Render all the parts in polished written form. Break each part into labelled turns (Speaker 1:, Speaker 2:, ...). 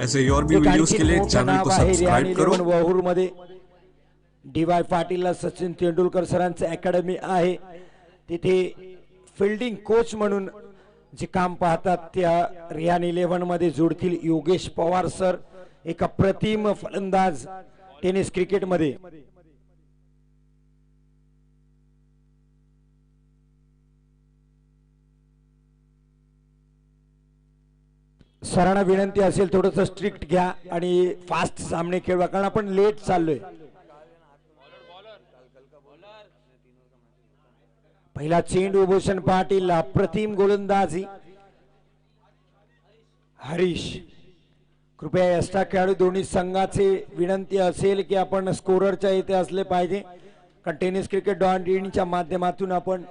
Speaker 1: ऐसे ही और भी वीडियोस के लिए चैनल को सब्सक्राइब करो।
Speaker 2: वहूर मध्ये डी.वाय. पाटील सचिन तेंडुलकर सरांचं अकॅडमी आहे, तिथे फिल्डिंग कोच म्हणून जे काम पाहतात त्या रियान 11 मध्ये जोडतील योगेश पवार सर, एक अप्रतिम फलंदाज टेनिस क्रिकेट मध्ये। सरांना विनंती असेल थोडंसं स्ट्रिक्ट घ्या आणि फास्ट सामने खेळवा, कारण आपण लेट चाललोय। पहिला चेंडू भूषण पाटील, अप्रतिम गोलंदाजी हरीश। कृपया एक्स्ट्रा खेळाडू दोन्ही संघाचे विनंती असेल की आपण स्कोररच्या इथे असले पाहिजे, कारण टेनिस क्रिकेट .in च्या माध्यमातून आपण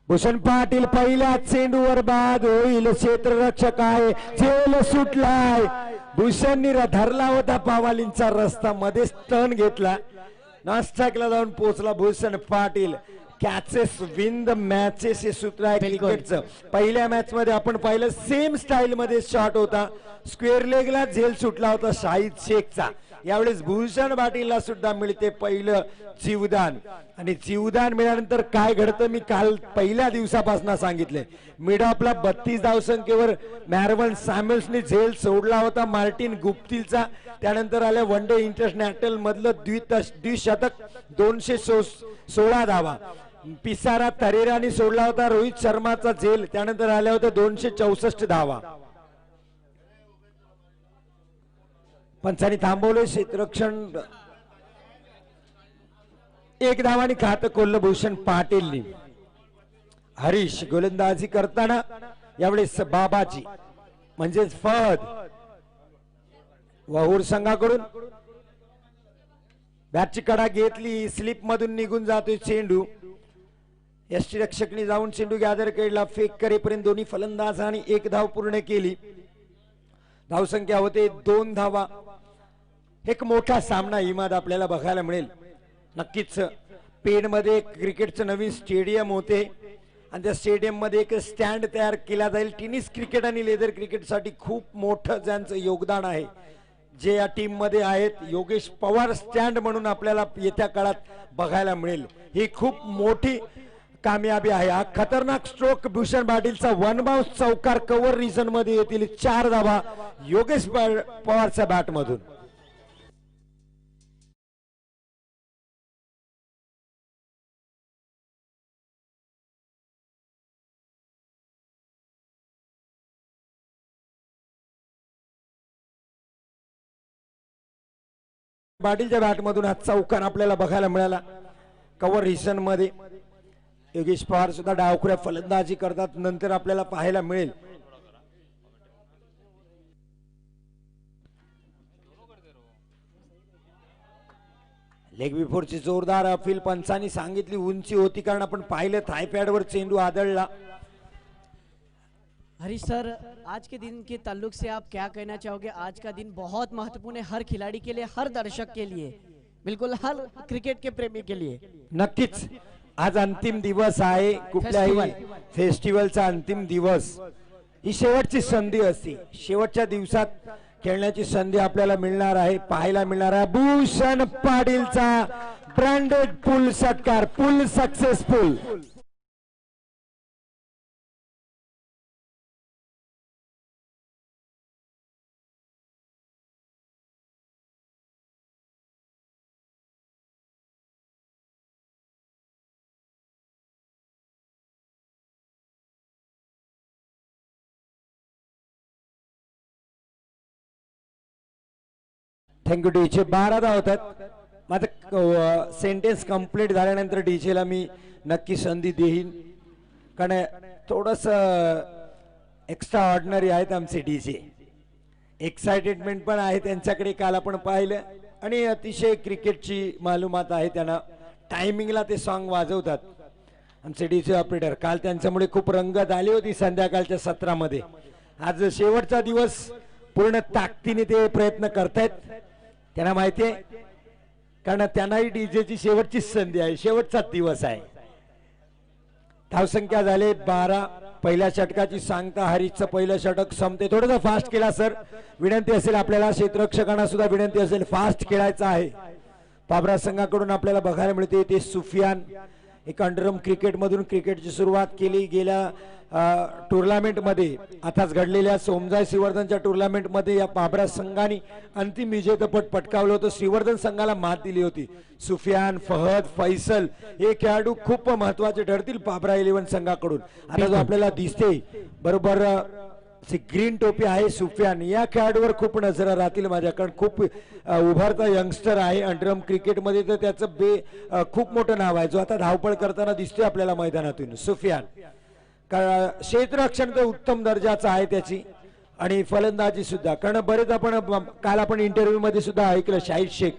Speaker 2: भूषण पाटील पहिल्या चेंडूवर बाद होईल, क्षेत्ररक्षक आहे, झेल सुटलाय। भूषणनी धरला होता पावालींचा रस्ता, मध्ये टर्न घेतला, नास्ट्राईकला जाऊन पोहोचला Bhushan Patil. Catches win the matches हे सूत्र आहे क्रिकेटचं। पहिल्या मॅच मध्ये आपण पाहिलं सेम स्टाईल मध्ये शॉट होता, स्क्वेअर लेगला झेल सुटला होता शाहिद शेखचा। यावेळेस भूषण पाटीलला सुद्धा मिळते पहिलं जीवदान, आणि जीवदान मिळाल्यानंतर काय घडतं मी काल पहिल्या दिवसापासून सांगितले। मिड ऑफला 32 धावसंख्येवर मॅरवन सॅम्युअल्सने झेल सोडला होता मार्टिन गुप्तिलचा, त्यानंतर आल्या वन डे इंटरनॅशनल मधलं द्विशतक 216 धावा। पिसारा तरेराने सोडला होता रोहित शर्माचा झेल, त्यानंतर आल्या होत्या 264 धावा। पंचांनी थांबवले क्षेत्ररक्षण, एक धावाने खातं खोललं भूषण पाटीलनी। हरीश गोलंदाजी करताना यावेळेस बाबाजी म्हणजेच फहद वहूर संघाकडून बॅटची कडा घेतली, स्लिप मधून निघून जातोय चेंडू। यष्टी रक्षकने जाऊन चेंडू गॅदर केला, फेक करेपर्यंत दोन्ही फलंदाजांनी एक धाव पूर्ण केली। धावसंख्या होते 2 धावा। एक मोठा सामना इमाद आपल्याला बघायला मिळेल नक्कीच। पेण मध्ये क्रिकेटचं नवीन स्टेडियम होते आणि त्या स्टेडियम मध्ये एक स्टँड तयार केला जाईल। टेनिस क्रिकेट आणि लेदर क्रिकेट साठी खूप मोठं ज्यांचं योगदान आहे, जे या टीम मध्ये आहेत, योगेश पवार स्टँड म्हणून आपल्याला येत्या काळात बघायला मिळेल। ही खूप मोठी कामयाबी आहे। हा खतरनाक स्ट्रोक भूषण पाटीलचा, वन बाउंस चौकार कव्हर रिजन मध्ये येतील 4 धावा योगेश पवारच्या बॅट मधून। पाटीलच्या बॅट मधून हा चौकार आपल्याला बघायला मिळाला कव्हर रिजन मध्ये। योगेश पवार सुद्धा डावखुऱ्या फलंदाजी करतात, नंतर आपल्याला पाहायला मिळेल। लेग बिफोरची जोरदार अपील पंचांनी सांगितली उंची होती, कारण आपण पाहिलं थायपॅडवर चेंडू आदळला।
Speaker 3: हरीश सर, आज के दिन के ताल्लुक से आप क्या कहना चाहोगे? आज का दिन बहुत महत्वपूर्ण है हर खिलाड़ी के लिए, हर दर्शक के लिए, बिल्कुल हर क्रिकेट के प्रेमी के लिए।
Speaker 2: नक्कीच आज अंतिम दिवस आहे, कुठल्याही फेस्टिवलचा अंतिम दिवस। ही शेवटची संधी असते, शेवटच्या दिवसात खेळण्याची संधी आपल्याला मिळणार आहे, पाहायला मिळणार आहे। भूषण पाटीलचा ब्रँडेड पुल षटकार, पुल सक्सेसफुल। Thank you DJ. 12 धाव होतात। माझं सेंटेन्स कंप्लीट झाल्यानंतर डीजेला मी नक्की संधी देईन, कारण थोडस एक्स्ट्रा ऑर्डिनरी आहेत आमचे डीजे, एक्साइटेडमेंट पण आहे त्यांच्याकडे, काल आपण पाहिलं, आणि अतिशय क्रिकेटची मालूमात आहे त्यांना। टायमिंगला ते सॉन्ग वाजवतात आमचे डीजे ऑपरेटर। काल त्यांच्यामुळे खूप रंगत आली होती संध्याकाळच्या सत्रामध्ये। आज शेवटचा दिवस पूर्ण ताकदीने ते प्रयत्न करतायत, त्यांना माहिती आहे, कारण त्यांनाही डीजेची शेवटची संधी आहे, शेवटचा दिवस आहे। धावसंख्या झाले 12. पहिल्या षटकाची सांगता हरीशचं पहिलं षटक संपते. थोडंसं फास्ट केला सर, विनंती असेल आपल्याला, क्षेत्ररक्षकांना सुद्धा विनंती असेल, फास्ट खेळायचं आहे. पाबरा संघाकडून आपल्याला बघायला मिळते ते सुफियान एक अंडरम क्रिकेट मधून क्रिकेटची सुरुवात केली. गेल्या टुर्नामेंट मध्ये आताच घडलेल्या सोमजाय श्रीवर्धनच्या टुर्नामेंट मध्ये या पाबरा संघाने अंतिम विजेतेपद पटकावलं होतं. श्रीवर्धन संघाला मात दिली होती. सुफियान, फहद, फैसल हे खेळाडू खूप महत्वाचे ठरतील पाबरा 11 संघाकडून. आता जो आपल्याला दिसते बरोबर ग्रीन टोपी आहे सुफियान, या खेळाडूवर खूप नजर राहतील माझ्या, कारण खूप उभारता यंगस्टर आहे अंडरम क्रिकेट मध्ये, तर त्याचं खूप मोठं नाव आहे, जो आता धावपळ करताना दिसतोय आपल्याला मैदानातून. सुफियान क्षेत्ररक्षण तर उत्तम दर्जाचं आहे त्याची, आणि फलंदाजी सुद्धा. कारण बरेच काल आपण इंटरव्ह्यू मध्ये सुद्धा ऐकलं, शाहिद शेख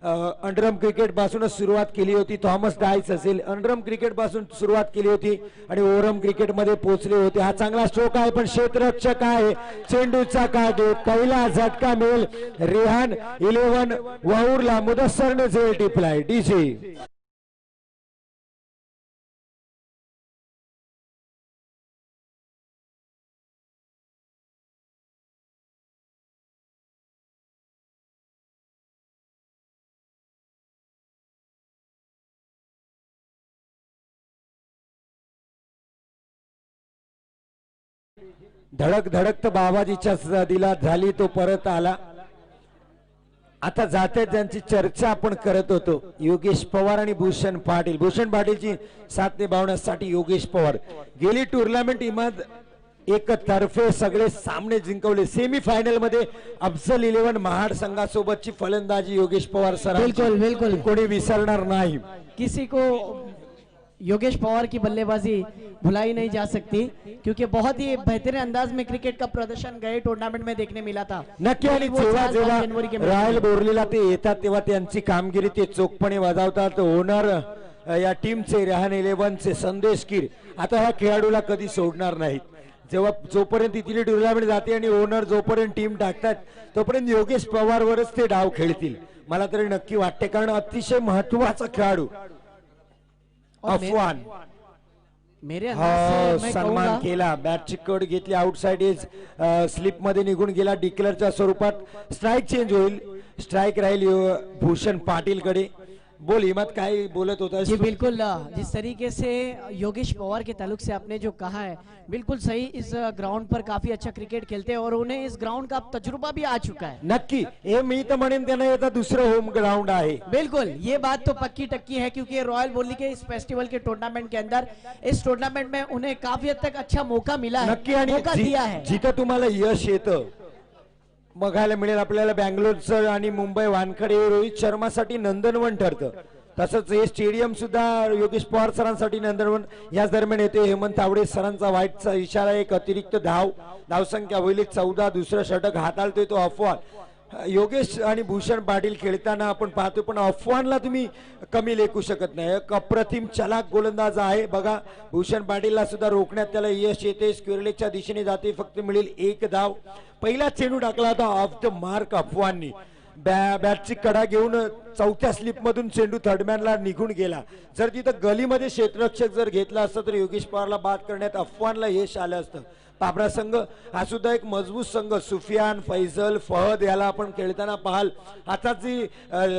Speaker 2: अंडरम क्रिकेट पासूनच सुरुवात केली होती. थॉमस डायस असेल, अंडरम क्रिकेट पासून सुरुवात केली होती आणि ओव्हरम क्रिकेट मध्ये पोहोचले होते. हा चांगला स्ट्रोक आहे, पण क्षेत्ररक्षक आहे. चेंडूचा काट, पहिला झटका मिळेल रेहान 11 वाऊरला. मुदस्सरने झेल टिपलाय. डीजे धडक धडक तर बाबाजीच्या दिला झाली, तो परत आला. आता जाते ज्यांची चर्चा आपण करत होतो, योगेश पवार आणि भूषण पाटील. भूषण पाटीलची साथ निभावण्यासाठी योगेश पवार गेली टुर्नामेंट इमाद एक तर्फे सगळे सामने जिंकवले. सेमी फायनल मध्ये अफजल 11 महाड संघासोबतची फलंदाजी योगेश पवार सर
Speaker 3: बिल्कुल बिल्कुल
Speaker 2: कोणी विसरणार नाही.
Speaker 3: किसी को योगेश पवार की बल्लेबाजी भुलाई नहीं जा सकती, क्योंकि बहुत ही बेहतरीन अंदाज में क्रिकेट का प्रदर्शन गए टूर्नामेंट में देखने मिला था.
Speaker 2: नक्की. आणि जेव्हा रॉयल बोर्लीला ते येतात तेव्हा त्यांची कामगिरी ते चोखपणे बजावतात. ओनर या टीमचे रेहान 11चे संदेश कीर आता ह्या खेळाडूला कधी सोडणार नाहीत. जेव्हा जोपर्यंत इथली टुर्नामेंट जाते आणि ओनर जोपर्यंत टीम टाकतात तोपर्यंत योगेश पवारवरच ते डाव खेळतील, मला तरी नक्की वाटते. कारण अतिशय महत्वाचा खेळाडू अफवान
Speaker 3: मेरे
Speaker 2: सन्मान केला. बॅटची कड घेतली, आउटसाइड एज स्लिप मध्ये निघून गेला. डिक्लेअरच्या स्वरूपात स्ट्राइक चेंज होईल. स्ट्राइक राहील भूषण पाटील कडे. बोल हिम्मत, काय बोलत होता?
Speaker 3: जी बिल्कुल, जिस तरीके से योगेश पवार के ताल्लुक से आपने जो कहा है बिल्कुल सही. इस ग्राउंड पर काफी अच्छा क्रिकेट खेलते हैं और उन्हें इस ग्राउंड का तजुर्बा भी आ चुका है.
Speaker 2: नक्की. हे मी तर म्हणेन त्यांना येता दुसरं होम ग्राउंड आहे.
Speaker 3: बिल्कुल, ये बात तो पक्की टक्की है, क्योंकि रॉयल बोली के इस फेस्टिवल के टूर्नामेंट के अंदर इस टूर्नामेंट में उन्हें काफी हद तक अच्छा मौका मिला है,
Speaker 2: नक्की. आणि
Speaker 3: मौका दिया है.
Speaker 2: जिथं तुम्हाला यश येतं बघायला मिळेल आपल्याला, बँगलोरचं आणि मुंबई वानखडे रोहित शर्मासाठी नंदनवन ठरतं, तसंच हे स्टेडियम सुद्धा योगेश पवार सरांसाठी नंदनवन. याच दरम्यान येते हेमंत तावडे सरांचा वाईटचा इशारा. एक अतिरिक्त धावसंख्या होईल 14. दुसरं षटक हाताळतोय तो अफवान. योगेश आणि भूषण पाटील खेळताना आपण पाहतोय, पण अफवानला तुम्ही कमी लेखू शकत नाही. एक अप्रतिम चलाक गोलंदाज आहे. बघा भूषण पाटीलला सुद्धा रोखण्यात त्याला यश येते. स्क्वेअरलेगच्या दिशेने जाते, फक्त मिळेल 1 धाव. पहिला चेंडू टाकला होता ऑफ द मार्क अफवाननी. बॅटची कडा घेऊन 4थ्या स्लिप मधून चेंडू थर्डमॅनला निघून गेला. जर तिथं गलीमध्ये क्षेत्ररक्षक जर घेतला असतं तर योगेश पवारला बाद करण्यात अफवानला यश आलं असतं. पाबरा संघ हा सुद्धा एक मजबूत संघ. सुफियान, फैजल, फहद याला आपण खेळताना पाहाल. आता जी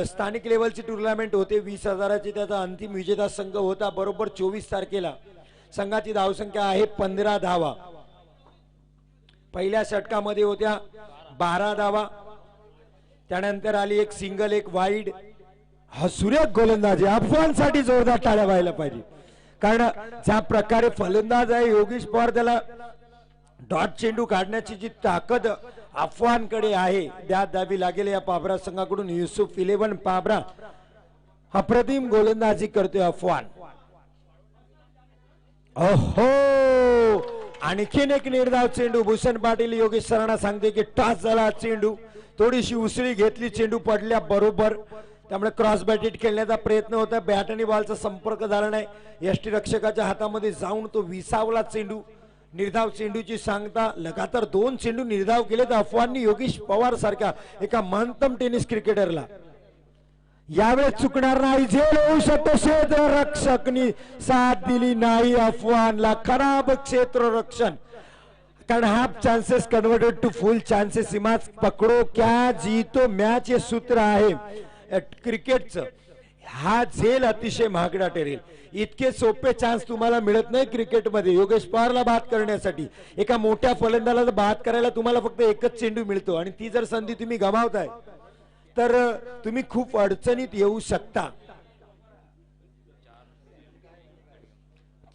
Speaker 2: स्थानिक लेवलची टुर्नामेंट होते 20,000ची, त्याचा अंतिम विजेता संघ होता बरोबर 24 तारखेला. संघाची धावसंख्या आहे 15 धावा. पहिल्या षटकामध्ये होत्या 12 धावा. त्यानंतर आली एक सिंगल, एक वाईड. हा सुरेख गोलंदाजी अफवानसाठी जोरदार टाळ्या व्हायला पाहिजे, कारण ज्या प्रकारे फलंदाज आहे योगेश पवार, त्याला डॉट चेंडू काढण्याची जी ताकद अफवानकडे आहे त्या द्यावी लागेल या पाबरा संघाकडून. युसुफ 11 पाबरा अप्रतिम गोलंदाजी करतोय अफवान. ओहो, आणखीन एक निर्धाव चेंडू. भूषण पाटील योगेश सरांना सांगते की टॉस झाला चेंडू, थोडीशी उसळी घेतली, चेंडू पडल्या बरोबर. त्यामुळे क्रॉस बॅटेड खेळण्याचा प्रयत्न होता, बॅट आणि बॉलचा संपर्क झाला नाही. यष्टीरक्षकाच्या हातामध्ये जाऊन तो विसावला चेंडू. निर्धाव चेंडूची सांगता. लगातार 2 चेंडू निर्धाव केले तर अफवाननी योगेश पवार सारख्या एका महत्तम टेनिस क्रिकेटरला यावेळेस चुकणार नाही, झेल होऊ शकतो. क्षेत्ररक्षकनी साथ दिली नाही अफवानला. खराब क्षेत्ररक्षण, कारण half chances converted to full chances. इमाज पकडो क्या जीतो मॅच हे सूत्र आहे क्रिकेटचं. हा झेल अतिशय महागडा ठरेल. इतके सोपे चान्स तुम्हाला मिळत नाही क्रिकेटमध्ये. योगेश पवारला बाद करण्यासाठी एका मोठ्या फलंदाजाला बाद करायला तुम्हाला फक्त एकच चेंडू मिळतो, आणि ती जर संधी तुम्ही गमावताय तर तुम्ही खूप अडचणीत येऊ शकता.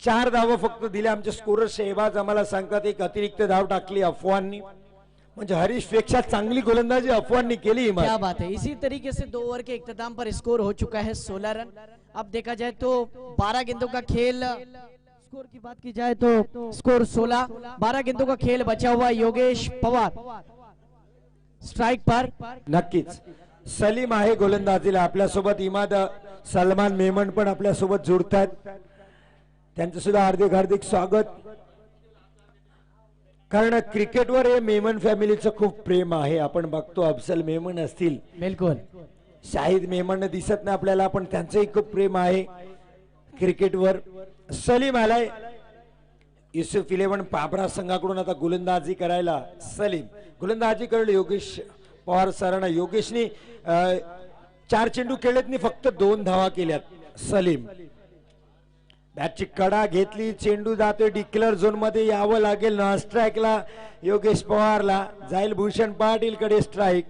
Speaker 2: 4 धावा फक्त दिल्या आमचे स्कोरर शहबाज आम्हाला सांगतात. एक अतिरिक्त धाव टाकली अफवाननी, म्हणजे हरीश पेक्षा चांगली गोलंदाजी अफवाननी केली.
Speaker 3: क्या बात है. इसी तरीके से 2 ओवर के इख्तिताम पर स्कोर हो चुका है 16 रन. अब देखा जाए तो 12 गेंदों का खेल, स्कोर की बात की जाए तो स्कोर 16. 12 गेंदों का खेल बचा हुआ. योगेश पवार स्ट्राइक पर.
Speaker 2: नक्कीच सलीम आहे गोलंदाजीला आपल्यासोबत. इमाद सलमान मेमन पण आपल्यासोबत जोडतात. त्यांचं सुद्धा हार्दिक स्वागत. कारण क्रिकेटवर हे मेमन फॅमिलीचं खूप प्रेम आहे. आपण बघतो अफसल मेमन असतील,
Speaker 3: बिल्कुल
Speaker 2: शाहिद मेमन दिसत नाही आपल्याला, पण त्यांचंही खूप प्रेम आहे क्रिकेटवर. सलीम आलाय युसुफ 11 पाबरा संघाकडून आता गोलंदाजी करायला. सलीम गोलंदाजी करेल योगेश पवार सरांना. योगेशनी 4 चेंडू खेळलेत, फक्त 2 धावा केल्यात. सलीम बॅटची कडा घेतली, चेंडू जातोय डिक्लेअर झोन मध्ये, यावं लागेल नॉन स्ट्राईकला योगेश पवारला. जाईल भूषण पाटील कडे स्ट्राईक.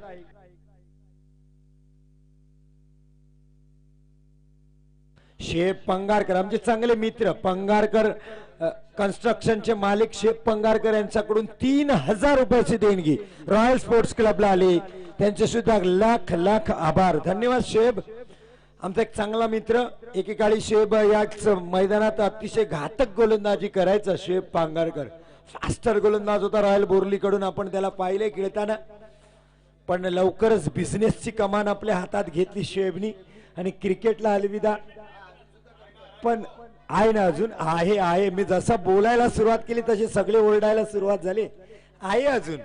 Speaker 2: शेप पंगारकर आमचे चांगले मित्र, पंगारकर कन्स्ट्रक्शनचे मालिक शेप पंगारकर यांच्याकडून 3000 रुपयाची देणगी रॉयल स्पोर्ट्स क्लबला आली. त्यांचे सुद्धा लाख लाख आभार. धन्यवाद शेब, आमचा एक चांगला मित्र. एकेकाळी शेब याच मैदानात अतिशय घातक गोलंदाजी करायचा. शेब पांगारकर फास्टर गोलंदाज होता रॉयल बोर्ली कडून, आपण त्याला पाहिले खेळताना. पण लवकरच बिझनेसची कमान आपल्या हातात घेतली शेबनी आणि क्रिकेटला अलविदा. पण आहे ना अजून, आहे. मी जसा बोलायला सुरुवात केली तसे सगळे ओरडायला सुरुवात झाली. आहे अजून,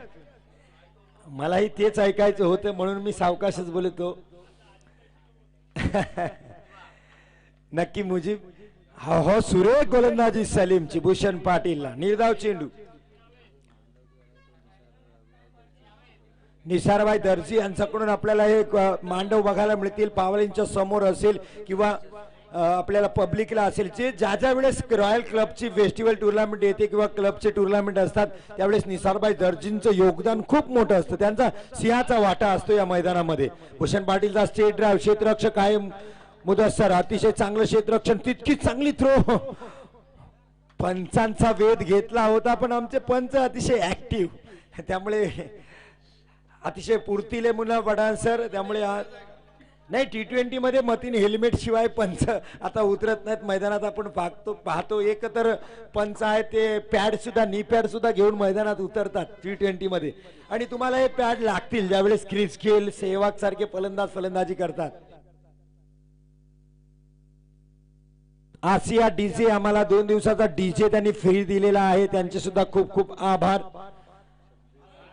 Speaker 2: मलाही तेच ऐकायचं होतं म्हणून मी सावकाशच बोलतो. नक्की मुजीब. हो सुरेख गोलंदाजी सलीमची भूषण पाटीलला. निर्धाव चेंडू निसारबाई दर्जी यांच्याकडून आपल्याला एक मांडव बघायला मिळतील. पावलींच्या समोर असेल किंवा आपल्याला पब्लिकला असेल. जे ज्या वेळेस रॉयल क्लबची फेस्टिवल टुर्नामेंट येते किंवा क्लबचे टुर्नामेंट असतात त्यावेळेस निसारबाई दर्जींचं योगदान खूप मोठं असतं. त्यांचा सिंहाचा वाटा असतो या मैदानामध्ये. भूषण पाटीलचा स्टेट ड्राईव्ह, क्षेत्ररक्षक आहे मुदस्सर, अतिशय चांगलं क्षेत्ररक्षण, तितकी चांगली थ्रो. पंचांचा वेध घेतला होता पण आमचे पंच अतिशय ऍक्टिव्ह, त्यामुळे अतिशय पुरतीले मुला पडान सर. त्यामुळे नाही T20 मध्ये मतीन हेल्मेट शिवाय पंच आता उतरत नाहीत मैदानात. आपण पाहतो एक तर पंच आहे ते पॅड सुद्धा, नी पॅड सुद्धा घेऊन मैदानात उतरतात T20 मध्ये. आणि तुम्हाला हे पॅड लागतील ज्यावेळेस क्रिस गेल, सेहवाग सारखे फलंदाजी करतात. आसिया डीजे आम्हाला 2 दिवसाचा डीजे त्यांनी फ्री दिलेला आहे, त्यांचे सुद्धा खूप खूप आभार.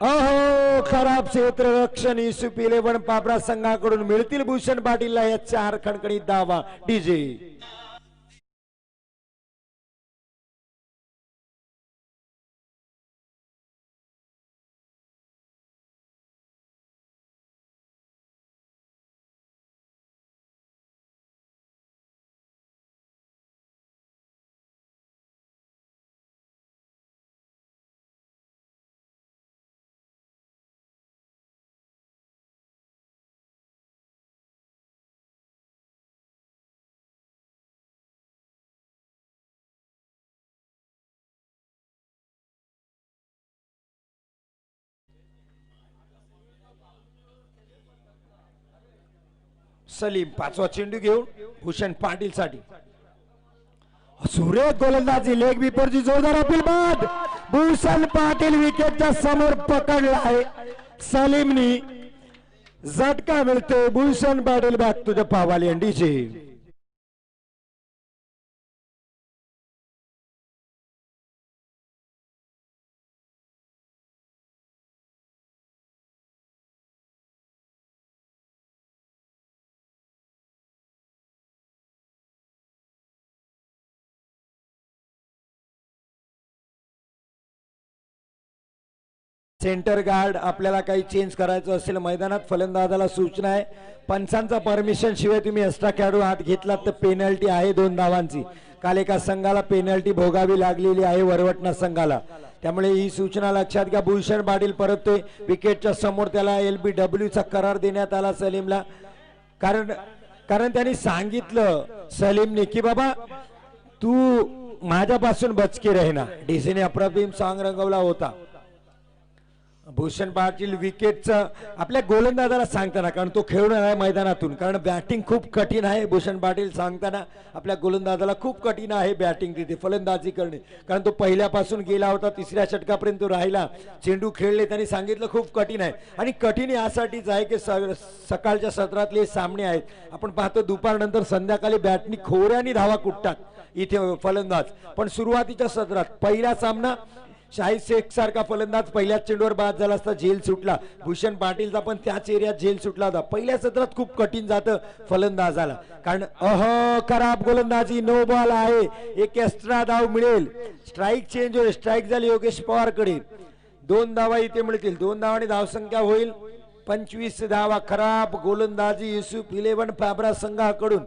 Speaker 2: अहो खराब क्षेत्ररक्षण युसुफ 11 पाबरा संघाकडून मिळतील भूषण पाटीलला या 4 खणखणीत धावा. डीजे सलीम 5वा चेंडू घेऊन भूषण पाटील साठी. सुरेख गोलंदाजी, लेग विपरची जोरदार अपील बाद. भूषण पाटील विकेटच्या समोर पकडला आहे. सलीमनी झटका मिळतो. Bhushan Patil back to the pavilion आणि डीजे. सेंटर गार्ड आपल्याला काही चेंज करायचं असेल मैदानात फलंदाजाला सूचना आहे, पंचांचा परमिशन शिवाय तुम्ही एक्स्ट्रा खेळाडू हात घेतलात तर पेनल्टी आहे 2 धावांची. काल एका संघाला पेनल्टी भोगावी लागलेली आहे वरवटणा संघाला, त्यामुळे ही सूचना लक्षात घ्या. भूषण पाटील परततोय विकेटच्या समोर, त्याला LBW चा करार देण्यात आला सलीमला, कारण त्यांनी सांगितलं सलीमने की बाबा तू माझ्यापासून बचके राहिना. डीसीने अप्रतिम सॉंग रंगवला होता. भूषण पाटील विकेटचं आपल्या गोलंदाजाला सांगताना, कारण तो खेळून आहे मैदानातून, कारण बॅटिंग खूप कठीण आहे. भूषण पाटील सांगताना आपल्या गोलंदाजाला खूप कठीण आहे बॅटिंग तिथे फलंदाजी करणे, कारण तो पहिल्यापासून गेला होता, 3ऱ्या षटकापर्यंत तो राहिला, चेंडू खेळले. त्यांनी सांगितलं खूप कठीण आहे, आणि कठीण यासाठीच आहे की सकाळच्या सत्रातले सामने आहेत. आपण पाहतो दुपारनंतर संध्याकाळी बॅटनी खोऱ्यानी धावा कुटतात इथे फलंदाज. पण सुरुवातीच्या सत्रात पहिला सामना शाहीद शेख सारखा फलंदाज पहिल्याच चेंडूवर बाद झाला असता, झेल सुटला. भूषण पाटीलचा पण त्याच एरियात झेल सुटला होता. पहिल्या सत्रात खूप कठीण जातं फलंदाजाला, कारण खराब गोलंदाजी, नो बॉल आहे, एक एक्स्ट्रा धाव मिळेल. स्ट्राईक चेंज होईल, स्ट्राईक झाली योगेश पवार कडे, 2 धावा इथे मिळतील. 2 धावांनी धावसंख्या होईल 25 धावा. खराब गोलंदाजी युसुफ 11 फॅब्रा संघाकडून.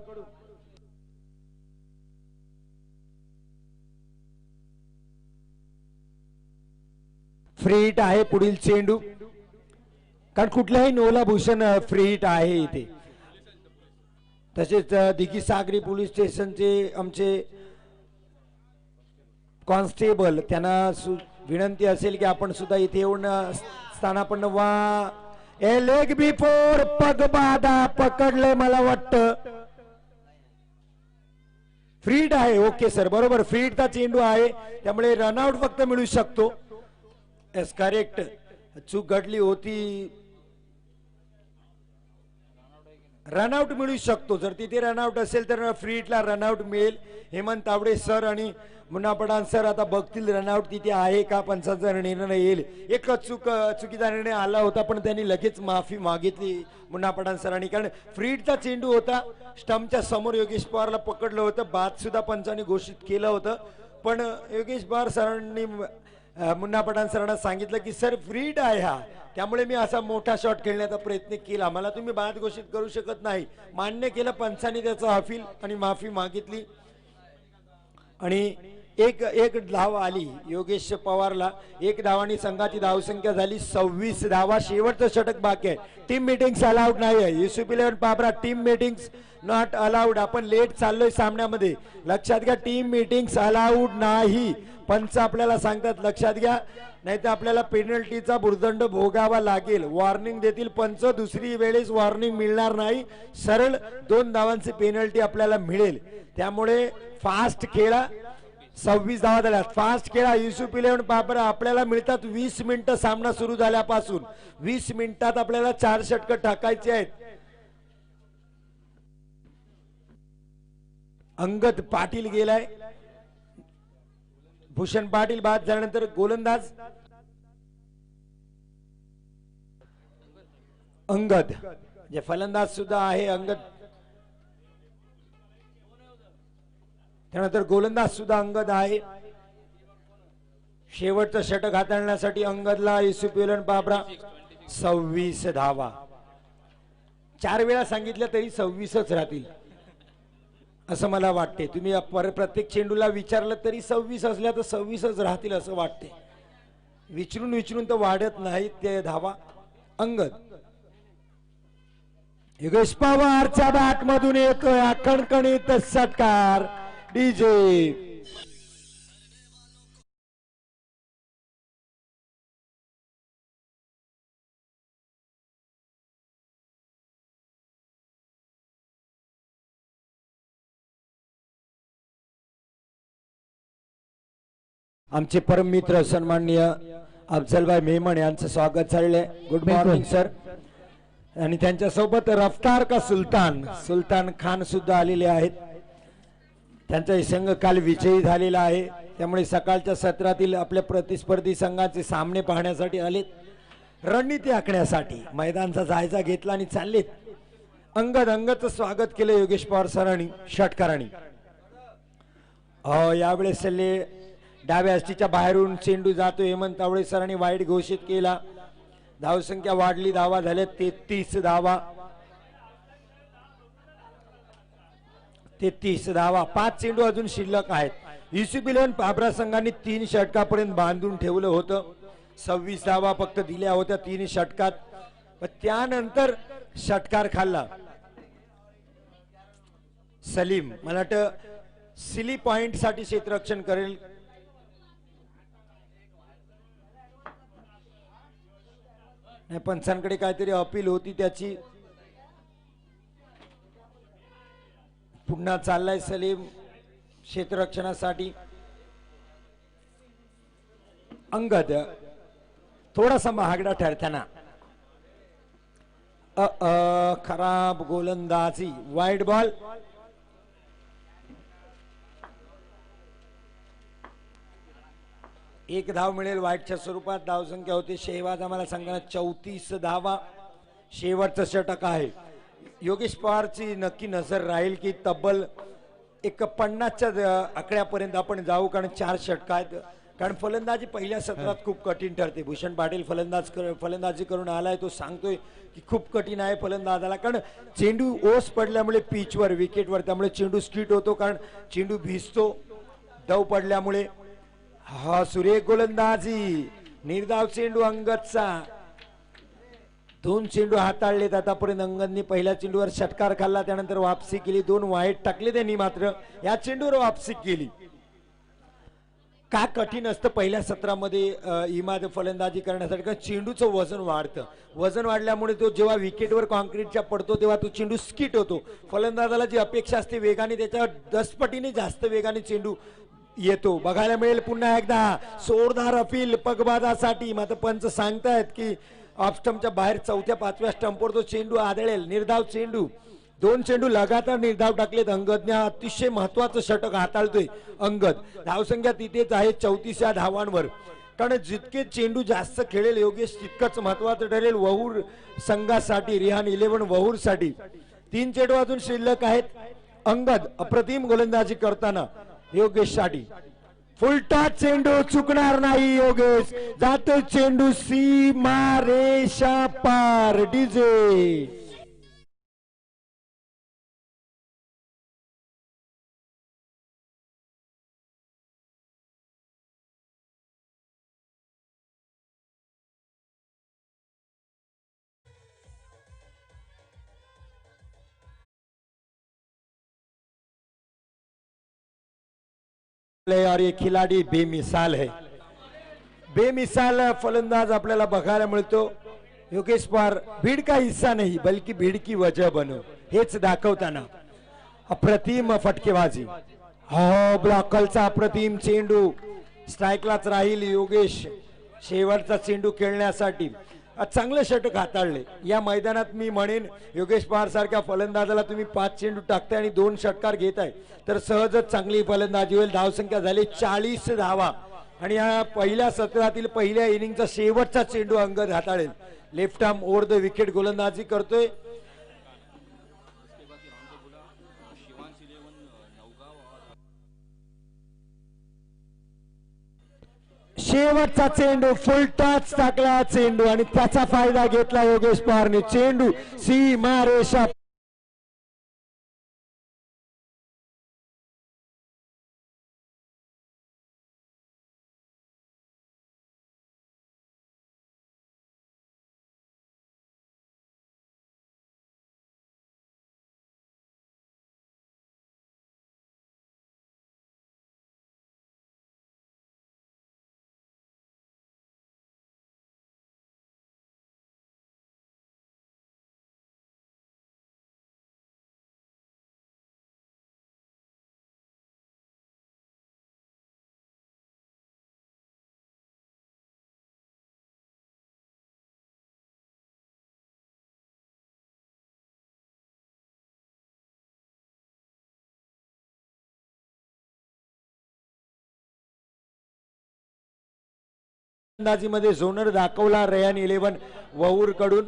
Speaker 2: फ्री हिट आहे पुढील चेंडू, कारण कुठल्याही नोला भूषण फ्री हिट आहे इथे. तसेच दिघी सागरी पोलीस स्टेशनचे आमचे कॉन्स्टेबल, त्यांना विनंती असेल की आपण सुद्धा इथे येऊन स्थानापन्न व्हा. लेग बिफोर पगबाधा पकडले, मला वाटतं फ्री हिट आहे. ओके सर, बरोबर, फ्री हिटचा चेंडू आहे, त्यामुळे रनआउट फक्त मिळू शकतो. एस करेक्ट, चूक घडली होती, रनआउट मिळू शकतो. जर तिथे रनआउट असेल तर फ्री हिटला रनआउट मिळेल. हेमंत तावडे सर आणि मुन्ना पठाण सर आता बघतील रनआउट तिथे आहे का, पंचांचा निर्णय येईल. एक चुकीचा निर्णय आला होता, पण त्यांनी लगेच माफी मागितली मुन्ना पठाण सरांनी, कारण फ्री हिटचा चेंडू होता, स्टंपच्या समोर योगेश पवारला पकडलं होतं, बाद सुद्धा पंचांनी घोषित केलं होतं. पण योगेश पवार सरांनी मुन्ना पठाण सरांना सांगितलं की सर फ्री हिट आहे हा, त्यामुळे मी असा मोठा शॉट खेळण्याचा प्रयत्न केला, मला तुम्ही बाद घोषित करू शकत नाही. मान्य केलं पंचांनी त्याचा अपील आणि माफी मागितली, आणि एक धाव आली योगेश पवारला. 1 धावांनी संघाची धावसंख्या झाली 26 धावा. शेवटचं षटक बाकी आहे. टीम मीटिंग्स अलाउड नाही आहे. युसुफ 11 पाबरा, टीम मीटिंग्स नॉट अलाउड. आपण लेट चाललोय सामन्यामध्ये, लक्षात घ्या, टीम मीटिंग्स अलाउड नाही. पंच आपल्याला सांगतात, लक्षात घ्या, नाही तर आपल्याला पेनल्टीचा भुर्दंड भोगावा लागेल. वॉर्निंग देतील पंच, दुसरी वेळेस वॉर्निंग मिळणार नाही, सरळ 2 धावांची पेनल्टी आपल्याला मिळेल. त्यामुळे फास्ट खेळा. 26 धावा झाल्या, फास्ट खेळा. युसुफ 11 पाबरा, आपल्याला मिळतात 20 मिनिटं सामना सुरू झाल्यापासून. 20 मिनिटात आपल्याला 4 षटकं टाकायचे आहेत. अंगद पाटील गेलाय. भूषण पाटील बाद झाल्यानंतर गोलंदाज अंगद, जे फलंदाज सुद्धा आहे अंगद, त्यानंतर गोलंदाज सुद्धा अंगद आहे. शेवटचं षटक हाताळण्यासाठी अंगदला युसुफ 11 पाबरा. 26 धावा. 4 वेळा सांगितलं तरी 26च राहतील असं मला वाटते. तुम्ही प्रत्येक चेंडूला विचारलं तरी 26 असल्या तर 26च राहतील असं वाटते. विचारून तर वाढत नाहीत ते धावा. अंगद, योगेश पवारच्या बॅट मधून येतोय कणकणीत षटकार. डीजे आमचे परम मित्र सन्माननीय अफजलभाई मेमन यांचं स्वागत झालेलं आहे. Good morning sir. आणि त्यांच्या सोबत रफ्तार का सुलतान खान सुद्धा आलेले आहेत. त्यांचा संघ काल विजयी झालेला आहे, त्यामुळे सकाळच्या सत्रातील आपल्या प्रतिस्पर्धी संघाचे सामने पाहण्यासाठी आलेत, रणनीती आखण्यासाठी मैदानचा जायजा घेतला आणि चाललेत. अंगदचं स्वागत केलं योगेश पवार सरांनी, षटकारांनी. यावेळेस डाव्या हस्तीच्या बाहेरून चेंडू जातो. हेमंत तावडे सरांनी वाईट घोषित केला. धावसंख्या वाढली, धावा झाल्या 33 धावा. 33 धावा. 5 चेंडू अजून शिल्लक आहेत. युसीबी इलेव्हन पाबरा संघाने 3 षटकापर्यंत बांधून ठेवलं होतं. 26 धावा फक्त दिल्या होत्या 3 षटकात. पण त्यानंतर षटकार खाल्ला सलीम. मला वाटतं सिली पॉइंट साठी क्षेत्ररक्षण करेल. नाही, पंचांकडे काहीतरी अपील होती त्याची. पुन्हा चाललाय सलीम क्षेत्ररक्षणासाठी. अंगद थोडासा महागडा ठरताना खराब गोलंदाजी. Wide ball. एक धाव मिळेल वाईटच्या स्वरूपात. धावसंख्या होती शेहबाज आम्हाला सांगणार 34 धावा. शेवटचं षटक आहे. योगेश पवारची नक्की नजर राहील की तब्बल 50च्या आकड्यापर्यंत आपण जाऊ, कारण 4 षटक आहेत. कारण फलंदाजी पहिल्या सत्रात खूप कठीण ठरते. भूषण पाटील फलंदाजी करून आलाय, तो सांगतोय की खूप कठीण आहे फलंदाजाला, कारण चेंडू ओस पडल्यामुळे पिचवर विकेटवर, त्यामुळे चेंडू स्किट होतो, कारण चेंडू भिजतो दव पडल्यामुळे. हा सुरेख गोलंदाजी. निर्धाव चेंडू अंगदचा. 2 चेंडू हाताळलेत आतापर्यंत अंगदनी. पहिल्या चेंडूवर षटकार खाल्ला, त्यानंतर वापसी केली. 2 वाईट टाकले त्यांनी, मात्र या चेंडूवर वापसी केली. का कठीण असतं पहिल्या सत्रामध्ये इमाद फलंदाजी करण्यासाठी, कारण चेंडूचं वजन वाढतं. वजन वाढल्यामुळे तो जेव्हा विकेटवर कॉन्क्रीटच्या पडतो तेव्हा तो चेंडू स्किट होतो. फलंदाजाला जी अपेक्षा असते वेगाने, त्याच्यावर 10 पटीने जास्त वेगाने चेंडू येतो. बघायला मिळेल पुन्हा एकदा जोरदार अपील पगबाजासाठी. मात्र पंच सांगतायत की ऑफस्टंपच्या बाहेर 4थ्या-5व्या स्टंपवर तो चेंडू आदळेल. निर्धाव चेंडू. 2 चेंडू लगातार निर्धाव टाकलेत अंगदने. अतिशय महत्वाचं षटक हाताळतोय अंगद. धावसंख्या तिथेच आहे 34 धावांवर. कारण जितके चेंडू जास्त खेळेल योगेश तितकंच महत्वाचं ठरेल वहूर संघासाठी, रिहान 11 वहूर साठी. 3 चेंडू अजून शिल्लक आहेत. अंगद अप्रतिम गोलंदाजी करताना योगेश साठी. फुलटॉस चेंडू चुकणार नाही. योगेश जातो चेंडू सीमा रेषा पार. डीजे और ये खिलाड़ी बेमिसाल है. बेमिसाल फलंदाज आपल्याला बघायला मिळतो. योगेश पवार भीड़ का हिस्सा नहीं बल्कि भीड़ की वजह बनो, हेच दाखवताना अप्रतिम फटकेबाजी. हो, ब्लॉकलचा अप्रतिम चेंडू. स्ट्राईकलाच राहील योगेश शेवटचा चेंडू खेळण्यासाठी. चांगले षटक हाताळले या मैदानात. मी म्हणेन योगेश पवार सारख्या फलंदाजाला तुम्ही 5 चेंडू टाकताय आणि 2 षटकार घेताय तर सहजच चांगली फलंदाजी होईल. धावसंख्या झाली 40 धावा. आणि या पहिल्या सत्रातील पहिल्या इनिंगचा शेवटचा चेंडू अंगद हाताळेल. Left arm over the wicket गोलंदाजी करतोय. शेवटचा चेंडू फुल टच टाकला चेंडू आणि त्याचा फायदा घेतला योगेश पवारने. चेंडू सीमा रेषा मध्ये झोनर दाखवला रेयान 11 वहूर कडून.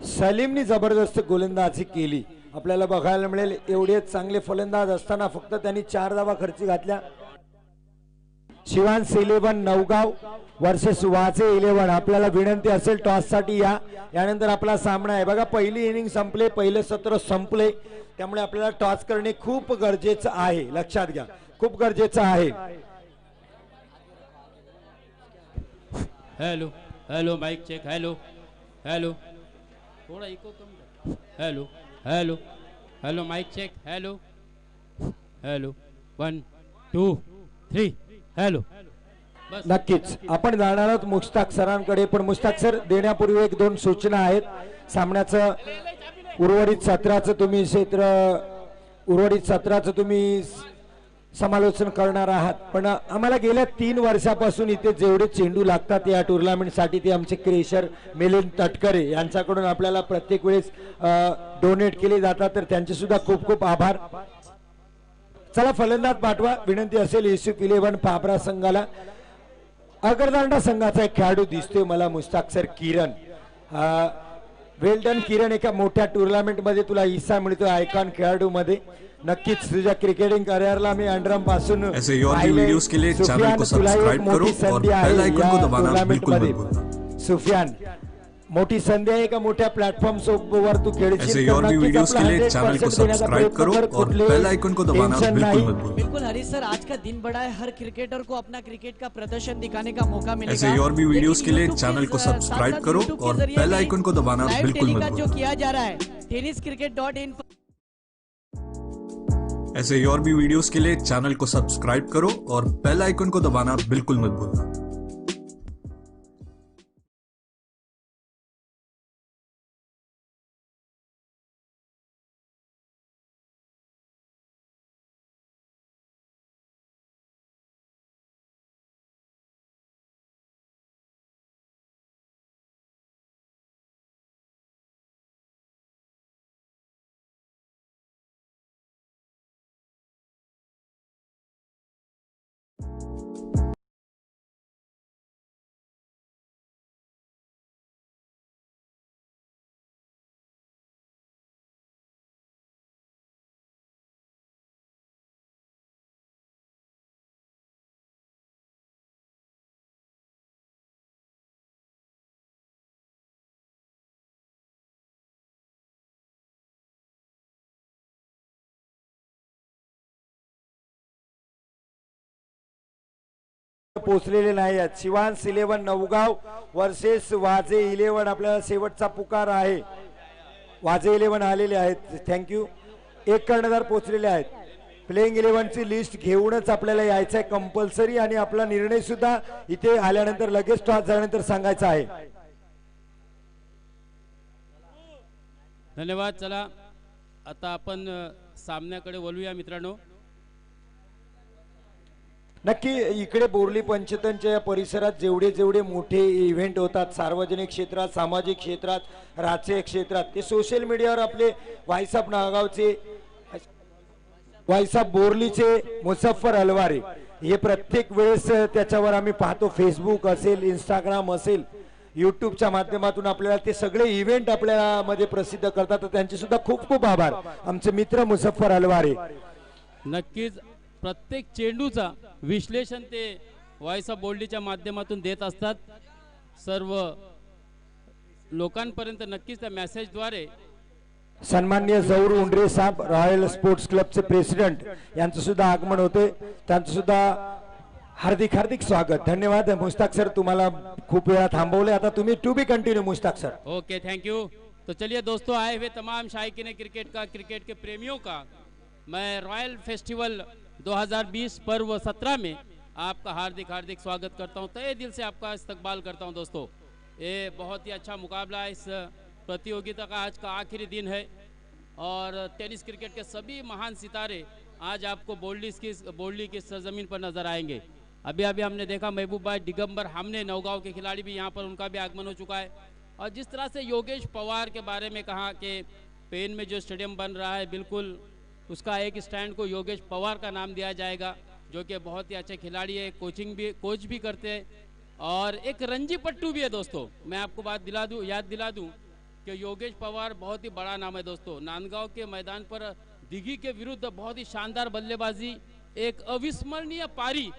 Speaker 2: सलीमनी जबरदस्त गोलंदाजी केली. आपल्याला बघायला मिळेल एवढे चांगले फलंदाज असताना फक्त त्यांनी 4 धावा खर्ची घातल्या. शिवांश 11 नवगाव वर्सेस वाजे 11. आपल्याला विनंती असेल टॉस साठी या. यानंतर आपला सामना आहे. बघा पहिली इनिंग संपले, पहिलं सत्र संपले, त्यामुळे आपल्याला टॉस करणे खूप गरजेचं आहे. लक्षात घ्या, खूप गरजेचं आहे.
Speaker 4: Hello hello mic check. Hello hello थोड़ा इको कम कर. Hello hello hello mic check. Hello hello 1 2 3 hello.
Speaker 2: नक्कीच आपण जाणार आहोत मुश्ताक सरांकडे, पण मुश्ताक सर देण्यापूर्वी 1-2 सूचना आहेत. सामन्याचं उर्वरित सत्राचं तुम्ही समालोचन करणार आहात, पण आम्हाला गेल्या 3 वर्षापासून इथे जेवढे चेंडू लागतात या टुर्नामेंटसाठी ते आमचे क्रेशर मिलिंद तटकरे यांच्याकडून आपल्याला प्रत्येक वेळेस डोनेट केले जातात, तर त्यांचे सुद्धा खूप खूप आभार. चला फलंदाज पाठवा. विनंती असेल युसूफ 11 पाबरा संघाला. अगरदांडा संघाचा एक खेळाडू दिसतोय मला, मुश्ताक सर किरण. वेल डन किरण. एका मोठ्या टुर्नामेंट मध्ये तुला हिस्सा मिळतोय आयकॉन खेळाडू मध्ये. नक्कीच तुझ्या क्रिकेटिंग करिअरला मी अंडरम पासून
Speaker 1: ऐसे और भी वीडियोस के लिए चैनल को सब्सक्राइब करो और बेल आइकन को दबाना बिल्कुल मत भूलना.
Speaker 2: सुफियान मोठी संधी आहे. का मोठ्या प्लॅटफॉर्म वर तू खेळशील.
Speaker 1: ऐसे और भी वीडियोस के लिए चैनल को सब्सक्राइब करो और बेल आइकन को दबाना बिल्कुल मत भूलना.
Speaker 3: बिल्कुल हरीश सर, आज का दिन बड़ा है. हर क्रिकेटर को अपना क्रिकेट का प्रदर्शन दिखाने का मौका मिलेगा.
Speaker 1: ऐसे और भी वीडियोस के लिए चैनल को सब्सक्राइब करो और बेल आइकन को दबाना बिल्कुल मत
Speaker 3: जो
Speaker 1: भूलना.
Speaker 3: किया जा रहा है tenniscricket.in.
Speaker 1: ऐसे और भी वीडियोस के लिए चैनल को सब्सक्राइब करो और बेल आइकन को दबाना बिल्कुल मत भूलना.
Speaker 2: पोहोचलेले नाही आहेत. शिवांश 11 नवगाव वर्सेस वाजे 11. आपल्याला शेवटचा पुकार आहे. वाजे 11 आलेले आहेत. थँक्यू. 1 कर्णधार पोहोचलेले आहेत. प्लेइंग 11 ची लिस्ट घेऊनच आपल्याला यायचं आहे कंपल्सरी, आणि आपला निर्णय सुद्धा इथे आल्यानंतर लगेच टॉस झाल्यानंतर सांगायचा आहे.
Speaker 4: धन्यवाद. चला आता आपण सामन्याकडे वळूया मित्रांनो.
Speaker 2: नक्की इकडे बोर्ली पंचतनच्या परिसरात जेवढे जेवढे मोठे इव्हेंट होतात सार्वजनिक क्षेत्रात, सामाजिक क्षेत्रात, राजकीय क्षेत्रात, ते सोशल मीडियावर आपले वायसाब नागावचे, वायसाब बोर्लीचे मुझफ्फर अलवारे हे प्रत्येक वेळेस त्याच्यावर आम्ही पाहतो. फेसबुक असेल, इंस्टाग्राम असेल, युट्यूबच्या माध्यमातून आपल्याला ते सगळे इव्हेंट आपल्या मध्ये प्रसिद्ध करतात. तर त्यांचे सुद्धा खूप खूप आभार आमचे मित्र मुझफ्फर अलवारे.
Speaker 4: नक्कीच प्रत्येक चेंडूचा विश्लेषण ते व्हॉइस ऑफ बोल्डीच्या माध्यमातून देत असतात. सर्व लोकांपर्यंत नक्कीच त्या मेसेजद्वारे.
Speaker 2: सन्माननीय जौर उंडरे साहेब रॉयल स्पोर्ट्स क्लबचे प्रेसिडेंट यांचं सुद्धा आगमन होते. त्यांचं सुद्धा हार्दिक हार्दिक स्वागत. धन्यवाद मुश्ताक सर, तुम्हाला खूप वेळा थांबवले. आता तुम्ही to be continue Mushtaq sir.
Speaker 4: Okay, thank you. तो चलिए दोस्तों, आए हुए तमाम शायकीन क्रिकेट का, क्रिकेट के प्रेमियों का मैं रॉयल फेस्टिवल 2020 पर्व 17 में आपका हार्दिक हार्दिक स्वागत करता हूं. तहे दिल से आपका इस्तकबाल करता हूं. दोस्तों, ये बहुत ही अच्छा मुकाबला है. इस प्रतियोगिता का आज का आखिरी दिन है और टेनिस क्रिकेट के सभी महान सितारे आज आपको बोल्डी की सरजमीन पर नजर आएंगे. अभी अभी हमने देखा महबूब भाई दिगंबर हमने नौगांव के खिलाड़ी भी यहाँ पर, उनका भी आगमन हो चुका है. और जिस तरह से योगेश पवार के बारे में कहा कि पेन में जो स्टेडियम बन रहा है, बिल्कुल उसका एक स्टैंड को योगेश पवार का नाम दिया जाएगा, जो कि बहुत ही अच्छे खिलाड़ी है, कोच भी करते हैं और एक रणजी पट्टू भी है. दोस्तों, मैं आपको याद दिला दूं कि योगेश पवार बहुत ही बड़ा नाम है दोस्तों। नांदगांव के मैदान पर दिघी के विरुद्ध बहुत ही शानदार बल्लेबाजी, एक अविस्मरणीय पारी,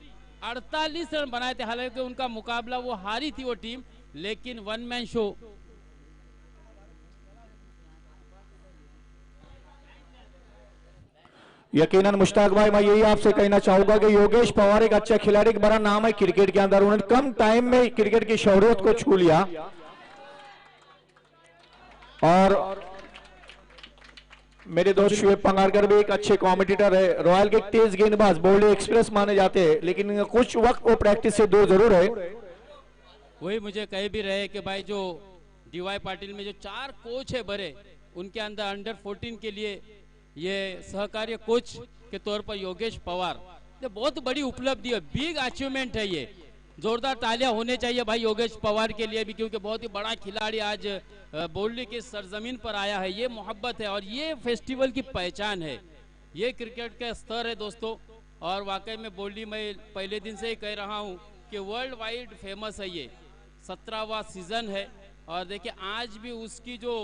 Speaker 4: 48 रन बनाए थे। हालांकि उनका मुकाबला वो हारी थी वो टीम, लेकिन वन मैन शो।
Speaker 2: यकीनन मुश्ताक भाई, मैं यही आपसे कहना चाहूंगा कि योगेश पवार एक अच्छा खिलाड़ी, एक बड़ा नाम है क्रिकेट के अंदर। उन्होंने कम टाइम में क्रिकेट की शौहरत को छू लिया और मेरे दोस्त शुएब पंगारकर भी एक अच्छे कमेंटेटर है। रॉयल के तेज गेंदबाज, बोल्ड एक्सप्रेस माने जाते हैं, लेकिन कुछ वक्त वो प्रैक्टिस से दूर जरूर है।
Speaker 4: वही मुझे कह भी रहे कि भाई जो डीवाई पाटिल में जो 4 कोच है बड़े, उनके अंदर अंडर 14 के लिए ये सहकार्य कोच के तौर पर योगेश पवार, ये बहुत बड़ी उपलब्धि है, बिग अचीवमेंट है। ये जोरदार तालियां होने चाहिए भाई योगेश पवार के लिए भी, क्योंकि बहुत ही बड़ा खिलाड़ी आज बोल्डी की सरजमीन पर आया है। ये मोहब्बत है और ये फेस्टिवल की पहचान है, ये क्रिकेट का स्तर है दोस्तों। और वाकई में बोल्डी, मैं पहले दिन से ही कह रहा हूँ कि वर्ल्ड वाइड फेमस है। ये 17वां सीजन है और देखिए आज भी उसकी जो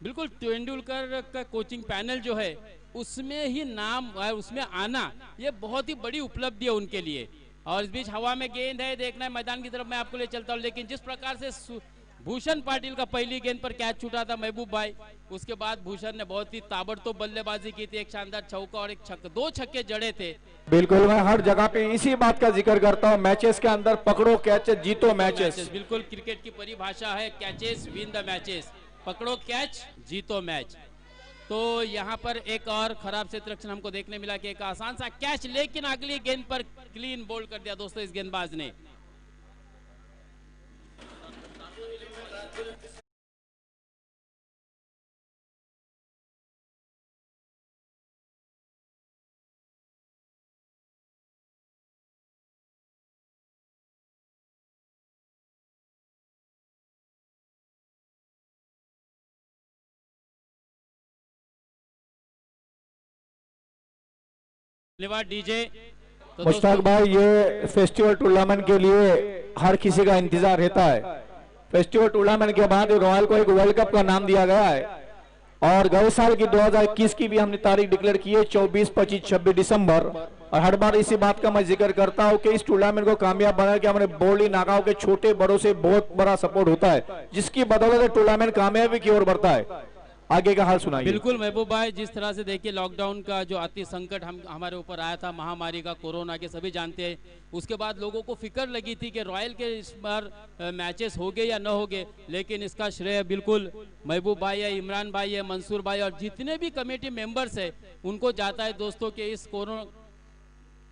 Speaker 4: बिल्कुल तेंदुलकर का कोचिंग पैनल जो है उसमें ही नाम, उसमें आना, ये बहुत ही बड़ी उपलब्धि है उनके लिए। और इस बीच हवा में गेंद है, देखना है मैदान की तरफ मैं आपको ले चलता हूँ। लेकिन जिस प्रकार से भूषण पाटिल का पहली गेंद पर कैच छूटा था महबूब भाई, उसके बाद भूषण ने बहुत ही ताबड़तोड़ बल्लेबाजी की थी, एक शानदार चौका और एक 2 छक्के जड़े थे।
Speaker 2: बिल्कुल, मैं हर जगह पे इसी बात का जिक्र करता हूँ, मैचेस के अंदर पकड़ो कैच जीतो मैचेस।
Speaker 4: बिल्कुल, क्रिकेट की परिभाषा है कैचेस विन द मैचेस, पकड़ो कैच जीतो मैच। तो यहाँ पर एक और खराब क्षेत्ररक्षण हमको देखने मिला कि एक आसान सा कैच, लेकिन अगली गेंद पर क्लीन बोल्ड कर दिया दोस्तों इस गेंदबाज ने। धन्यवाद डीजे। तो
Speaker 2: मुश्ताक भाई, ये फेस्टिवल टूर्नामेंट के लिए हर किसी का इंतजार रहता है। फेस्टिवल टूर्नामेंट के बाद रॉयल को एक वर्ल्ड कप का नाम दिया गया है और गए साल की 2021 की भी हमने तारीख डिक्लेयर की है, 24, 25, 26 दिसंबर। और हर बार इसी बात का मैं जिक्र करता हूं कि इस टूर्नामेंट को कामयाब बनाने के हमारे बोर्ली नागांव के छोटे बड़ों से बहुत बड़ा सपोर्ट होता है, जिसकी बदौलत टूर्नामेंट कामयाबी की ओर बढ़ता है। आगे का हाल सुनाइए।
Speaker 4: बिल्कुल महबूब भाई, जिस तरह से देखिए लॉकडाउन का जो अति संकट हमारे ऊपर आया था, महामारी का, कोरोना के, सभी जानते हैं। उसके बाद लोगों को फिक्र लगी थी कि रॉयल के इस बार मैचेस हो गए या न हो गए, लेकिन इसका श्रेय बिल्कुल महबूब भाई है, इमरान भाई है, मंसूर भाई और जितने भी कमेटी मेंबर्स है उनको जाता है दोस्तों कि इस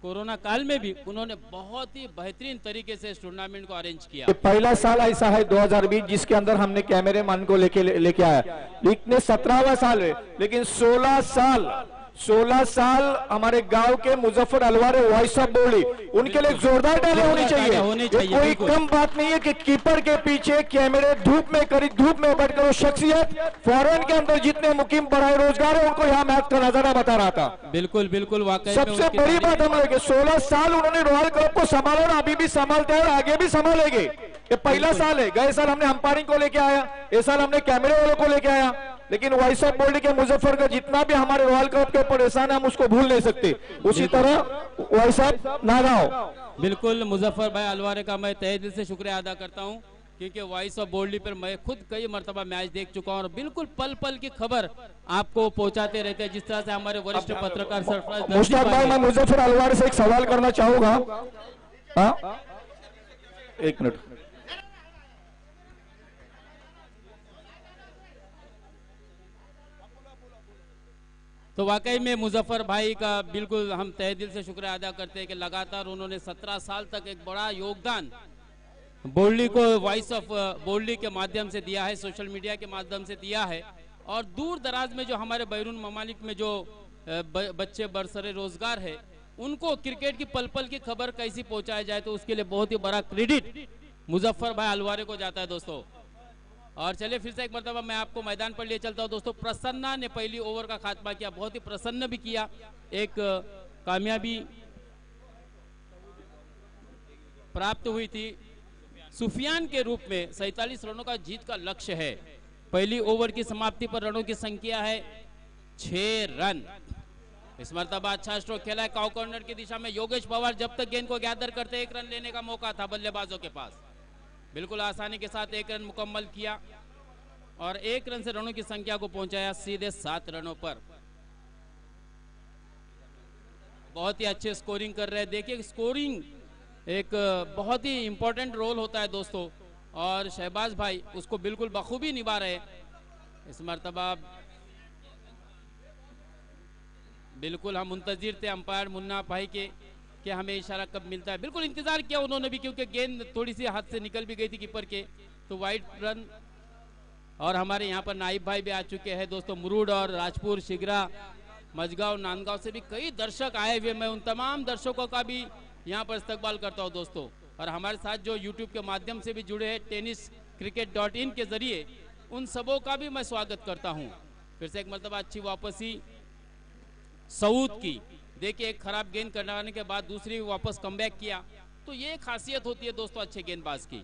Speaker 4: कोरोना काल में भी उन्होंने बहुत ही बेहतरीन तरीके से इस टूर्नामेंट को अरेंज किया।
Speaker 2: पहला साल ऐसा है 2020 जिसके अंदर हमने कैमरे मैन को लेके आया, लेकिन 17वां साल है, लेकिन 16 साल हमारे गांव के मुजफ्फर अलवारे वॉइस ऑफ बोली, उनके लिए जोरदार ताली होनी चाहिए। कोई कम बात नहीं है कि कीपर के पीछे कैमरे धूप में बैठकर वो शख्सियत फॉरेन के अंदर जितने मुकीम बड़ाई रोजगार है उनको यहाँ मैच का नजारा बता रहा था।
Speaker 4: बिल्कुल बिल्कुल, वाकई
Speaker 2: सबसे बड़ी बात हमारे 16 साल उन्होंने रॉयल क्लब को संभाला और अभी भी संभालते हैं और आगे भी संभालेंगे। ये पहला साल है, गए साल हमने अंपायरिंग को लेके आया, इस साल हमने कैमरे वालों को लेके आया, लेकिन वॉइस ऑफ बोल्ड के मुजफ्फर का जितना भी हमारे रॉयल कप के ऊपर एहसान है हम उसको भूल नहीं सकते। उसी तरह वॉइस ऑफ नागांव,
Speaker 4: बिल्कुल मुजफ्फर भाई अलवारे का मैं तहे दिल से शुक्रिया अदा करता हूं, क्योंकि वॉइस ऑफ बोल्डी पर मैं खुद कई मरतबा मैच देख चुका हूं और बिल्कुल पल पल की खबर आपको पहुंचाते रहते हैं, जिस तरह से हमारे वरिष्ठ पत्रकार सरफराज।
Speaker 2: मुश्ताक भाई, मैं मुजफ्फर अलवार से एक सवाल करना चाहूंगा। एक मिनट,
Speaker 4: तो वाकई में मुजफ्फर भाई का बिल्कुल हम तहे दिल से शुक्रिया अदा करते हैं कि लगातार उन्होंने 17 साल तक एक बड़ा योगदान बोल्डी को वॉइस ऑफ बोल्डी के माध्यम से दिया है, सोशल मीडिया के माध्यम से दिया है। और दूर दराज में जो हमारे बैरून ममालिक में जो बच्चे बरसरे रोजगार है उनको क्रिकेट की पल पल की खबर कैसी पहुंचाया जाए, तो उसके लिए बहुत ही बड़ा क्रेडिट मुजफ्फर भाई अलवारे को जाता है दोस्तों। और चलिए फिर से एक मरतबा मैं आपको मैदान पर लिए चलता हूं दोस्तों। प्रसन्ना ने पहली ओवर का खात्मा किया, बहुत ही प्रसन्न भी किया, एक कामयाबी प्राप्त हुई थी। सुफियान के रूप में 47 रनों का जीत का लक्ष्य है। पहली ओवर की समाप्ति पर रनों की संख्या है 6 रन। इस मरतबा अच्छा स्ट्रोक खेला है काउ कॉर्नर की दिशा में योगेश पवार। जब तक गेंद को गैदर करते 1 रन लेने का मौका था बल्लेबाजों के पास, बिल्कुल आसानी के साथ 1 रन मुकम्मल किया और 1 रन से रनों की संख्या को पहुंचाया सीधे 7 रनों पर। बहुत ही अच्छे स्कोरिंग कर रहे हैं। देखिए स्कोरिंग एक बहुत ही इंपॉर्टेंट रोल होता है दोस्तों, और शहबाज भाई उसको बिल्कुल बखूबी निभा रहे। इस मरतबा बिल्कुल हम मुंतजिर थे अंपायर मुन्ना भाई के कि हमें इशारा कब मिलता है। बिल्कुल इंतजार किया उन्होंने भी, क्योंकि गेंद थोड़ी सी हाथ से निकल भी गई थी कीपर के, तो वाइड रन। और हमारे यहाँ पर नाइब भाई भी आ चुके हैं दोस्तों। मुरूड और राजपुर, शिगरा, मजगांव, नांदगांव से भी कई दर्शक आए हुए। मैं उन तमाम दर्शकों का भी यहाँ पर इस्तकबाल करता हूँ दोस्तों। और हमारे साथ जो यूट्यूब के माध्यम से भी जुड़े हैं tenniscricket.in के जरिए, उन सबों का भी मैं स्वागत करता हूँ। फिर से एक मरतबा अच्छी वापसी सऊद की। देखिए एक खराब गेंद करने के बाद दूसरी वापस कमबैक किया, तो ये खासियत होती है दोस्तों अच्छे गेंदबाज की।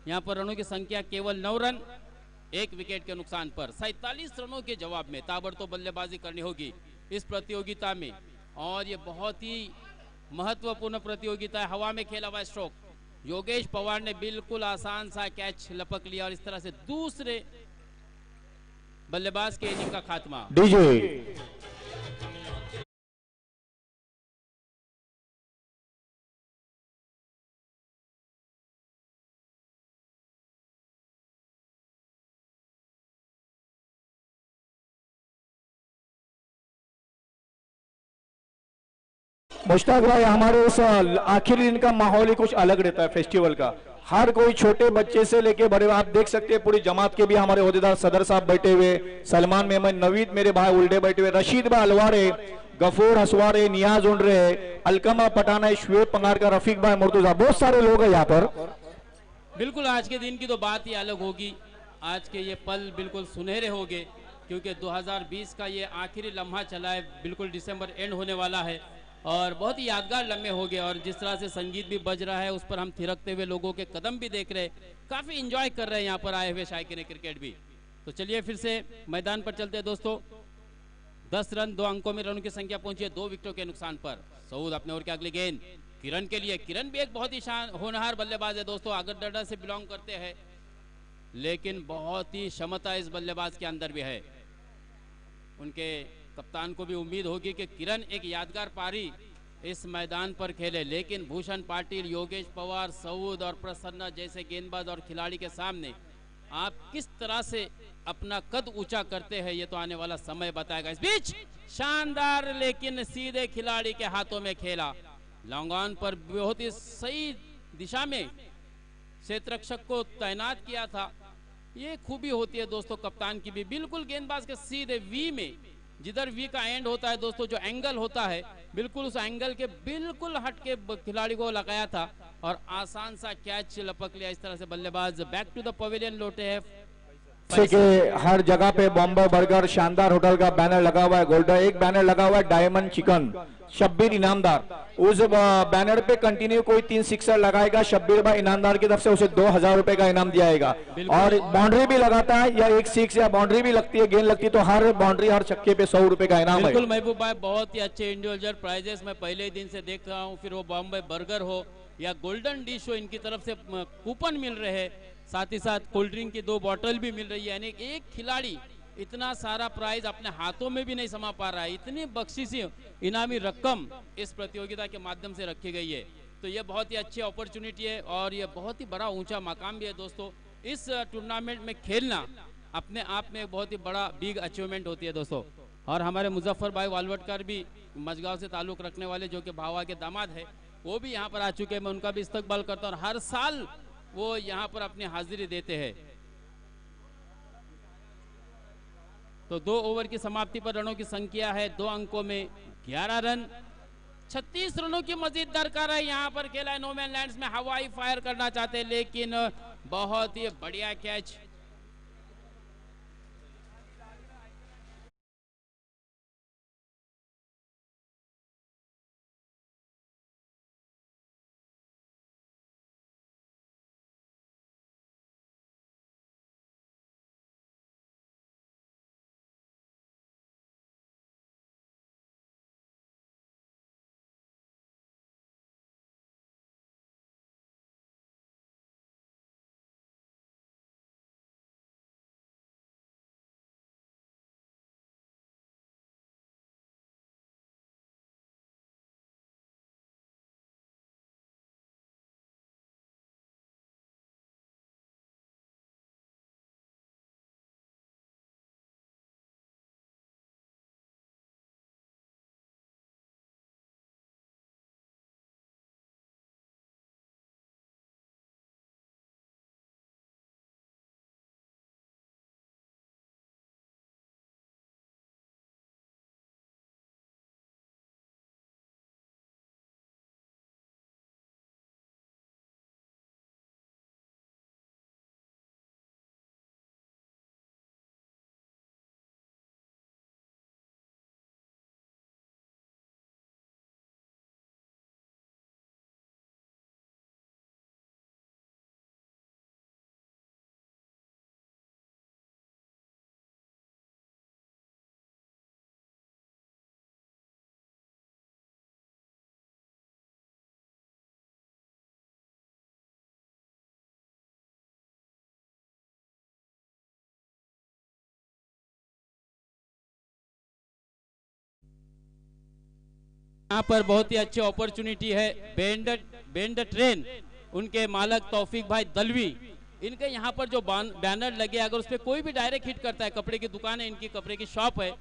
Speaker 4: यहाँ पर रनों की संख्या केवल 9 रन, 1 विकेट के नुकसान पर। 47 रनों के जवाब में ताबड़तोड़ बल्लेबाजी करनी होगी इस प्रतियोगिता में, और ये बहुत ही महत्वपूर्ण प्रतियोगिता है। हवा में खेला हुआ स्ट्रोक, योगेश पवार ने बिल्कुल आसान सा कैच लपक लिया और इस तरह से दूसरे बल्लेबाज के इनिंग का खात्मा।
Speaker 2: डीजे मुश्ताक भाई, हमारे इस आखिरी दिन का माहौल ही कुछ अलग रहता है फेस्टिवल का। हर कोई छोटे बच्चे से लेके बड़े, आप देख सकते हैं पूरी जमात के भी हमारे ओहदेदार सदर साहब बैठे हुए, सलमान मेमन, नवीद मेरे भाई उल्टे बैठे हुए, रशीद भाई अलवारे, गफूर हसवारे, नियाज उंडरे, अलकमा पठाना, श्वेत पंगार का, रफीक भाई मुर्तुजा, बहुत सारे लोग हैं यहाँ पर।
Speaker 4: बिल्कुल आज के दिन की तो बात ही अलग होगी। आज के ये पल बिल्कुल सुनहरे होंगे, क्योंकि 2020 का ये आखिरी लम्हा चला है, बिल्कुल दिसंबर एंड होने वाला है और बहुत ही यादगार लम्हे हो गए। और जिस तरह से संगीत भी बज रहा है, उस पर हम थिरकते हुए लोगों के कदम भी देख रहे, काफी इंजॉय कर रहे हैं यहाँ पर आए हुए शायकीन क्रिकेट भी। तो चलिए फिर से मैदान पर चलते हैं दोस्तों। 10 रन 2 अंकों में रनों की संख्या पहुंची है 2 विकेटों के नुकसान पर। सऊद अपने ओर की अगली गेंद किरण के लिए। किरण भी एक बहुत ही होनहार बल्लेबाज है दोस्तों, आगरडाडा से बिलोंग करते हैं, लेकिन बहुत ही क्षमता इस बल्लेबाज के अंदर भी है। उनके कप्तान को भी उम्मीद होगी कि किरण एक यादगार पारी इस मैदान पर खेले, लेकिन भूषण पाटिल, योगेश पवार, सऊद और प्रसन्ना जैसे गेंदबाज और खिलाड़ी के सामने आप किस तरह से अपना कद ऊंचा करते हैं, ये तो आने वाला समय बताएगा। इस बीच शानदार लेकिन सीधे खिलाड़ी के हाथों में खेला, लॉन्ग ऑन पर बहुत ही सही दिशा में क्षेत्ररक्षक को तैनात किया था। ये खूबी होती है दोस्तों कप्तान की भी। बिल्कुल गेंदबाज के सीधे वी में, जिधर वी का एंड होता है दोस्तों, जो एंगल होता है, बिल्कुल उस एंगल के बिल्कुल हट के खिलाड़ी को लगाया था और आसान सा कैच लपक लिया। इस तरह से बल्लेबाज बैक टू द पवेलियन लौटे हैं।
Speaker 2: के हर जगह पे बॉम्बे बर्गर शानदार होटल का बैनर लगा हुआ है, गोल्डन एक बैनर लगा हुआ है डायमंड चिकन, शब्बीर इनामदार। उस बैनर पे कंटिन्यू कोई 3 सिक्सर लगाएगा, शब्बीर भाई इनामदार की तरफ से उसे 2000 रुपए का इनाम दिया जाएगा। और बाउंड्री भी लगाता है या 1 सिक्स या बाउंड्री भी लगती है, गेंद लगती है, तो हर बाउंड्री हर छक्के पे 100 रुपए का इनाम है।
Speaker 4: बिल्कुल महबूब भाई, बहुत ही अच्छे इंडिविजुअल प्राइजेस मैं पहले ही दिन से देख रहा हूँ, फिर वो बॉम्बे बर्गर हो या गोल्डन डिश हो, इनकी तरफ से कूपन मिल रहे हैं, साथ ही साथ कोल्ड ड्रिंक की 2 बॉटल भी मिल रही है। यानी एक खिलाड़ी इतना सारा प्राइज अपने हाथों में भी नहीं समा पा रहा है, इतनी बख्शीशी इनामी रकम इस प्रतियोगिता के माध्यम से रखी गई है। तो ये बहुत ही अच्छी अपॉर्चुनिटी है और ये बहुत ही बड़ा ऊंचा मकाम भी है दोस्तों। इस टूर्नामेंट में खेलना अपने आप में बहुत ही बड़ा बिग अचीवमेंट होती है दोस्तों। और हमारे मुजफ्फर भाई वालवटकर भी मजगांव से ताल्लुक रखने वाले, जो कि भावा के दामाद है, वो भी यहाँ पर आ चुके हैं। मैं उनका भी इस्तकबाल करता हूँ और हर साल वो यहाँ पर अपनी हाजिरी देते हैं। तो 2 ओवर की समाप्ति पर रनों की संख्या है 2 अंकों में 11 रन। 36 रनों की मजीद दरकार है। यहाँ पर खेला है नो मैन लैंड्स में, हवाई फायर करना चाहते हैं, लेकिन बहुत ही बढ़िया कैच यहाँ पर बहुत ही अच्छी अपॉर्चुनिटी है। बेंड द ट्रेन, उनके मालक तौफीक भाई दलवी, इनके यहाँ पर जो बैनर लगे, अगर उस पर कोई भी डायरेक्ट हिट करता है, कपड़े की दुकान है इनकी, कपड़े की शॉप है,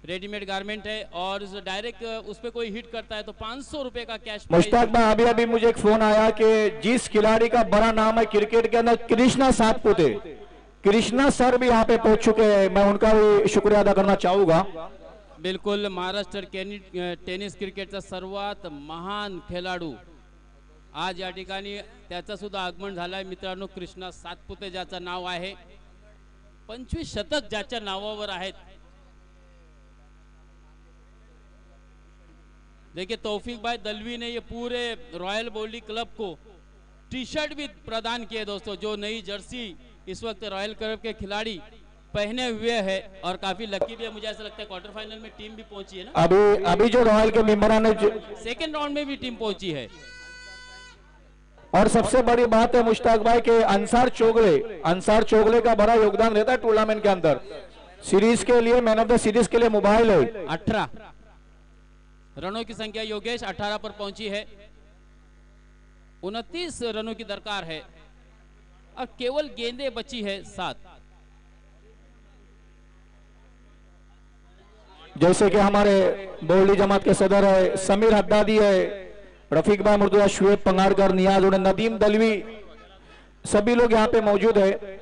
Speaker 4: रेडीमेड गारमेंट है, और डायरेक्ट उस पर कोई हिट करता है तो 500 रुपए का कैश।
Speaker 2: मुश्ताक भाई, अभी मुझे एक फोन आया कि जिस खिलाड़ी का बड़ा नाम है क्रिकेट के अंदर, कृष्णा सातपुते, कृष्णा सर भी यहाँ पे पहुंच चुके हैं, मैं उनका भी शुक्रिया अदा करना चाहूंगा।
Speaker 4: बिल्कुल, महाराष्ट्र टेनिस क्रिकेटचा सर्वात महान खेळाडू आज या ठिकाणी त्याचं सुद्धा आगमन झालंय मित्रांनो। कृष्णा सातपुते ज्याचं नाव आहे, 25 शतक ज्याच्या नावावर आहेत। देखिए तौफीक भाई दलवी ने ये पूरे रॉयल बोली क्लब को टी शर्ट भी प्रदान किए दोस्तों, जो नई जर्सी इस वक्त रॉयल क्लब के खिलाड़ी पहने हुए है, और काफी लकी भी है। मुझे ऐसा लगता है क्वार्टर फाइनल में टीम भी पहुंची है ना,
Speaker 2: अभी जो रॉयल के मेंबरान ने
Speaker 4: सेकेंड राउंड में भी टीम पहुंची है।
Speaker 2: और सबसे बड़ी बात है मुश्ताक भाई के अंसार चोगले का बड़ा योगदान रहता है टूर्नामेंट के अंदर। सीरीज के लिए, मैन ऑफ द सीरीज के लिए मोबाइल है।
Speaker 4: 18 रनों की संख्या योगेश 18 पर पहुंची है, 29 रनों की दरकार है, और केवल गेंदे बची है 7।
Speaker 2: जैसे कि हमारे बोली जमात के सदर है समीर हद्दादी है, रफीक भाई मुर्तजा, शुएब पंगारकर, नियाज और नदीम दलवी, सभी लोग यहाँ पे मौजूद है।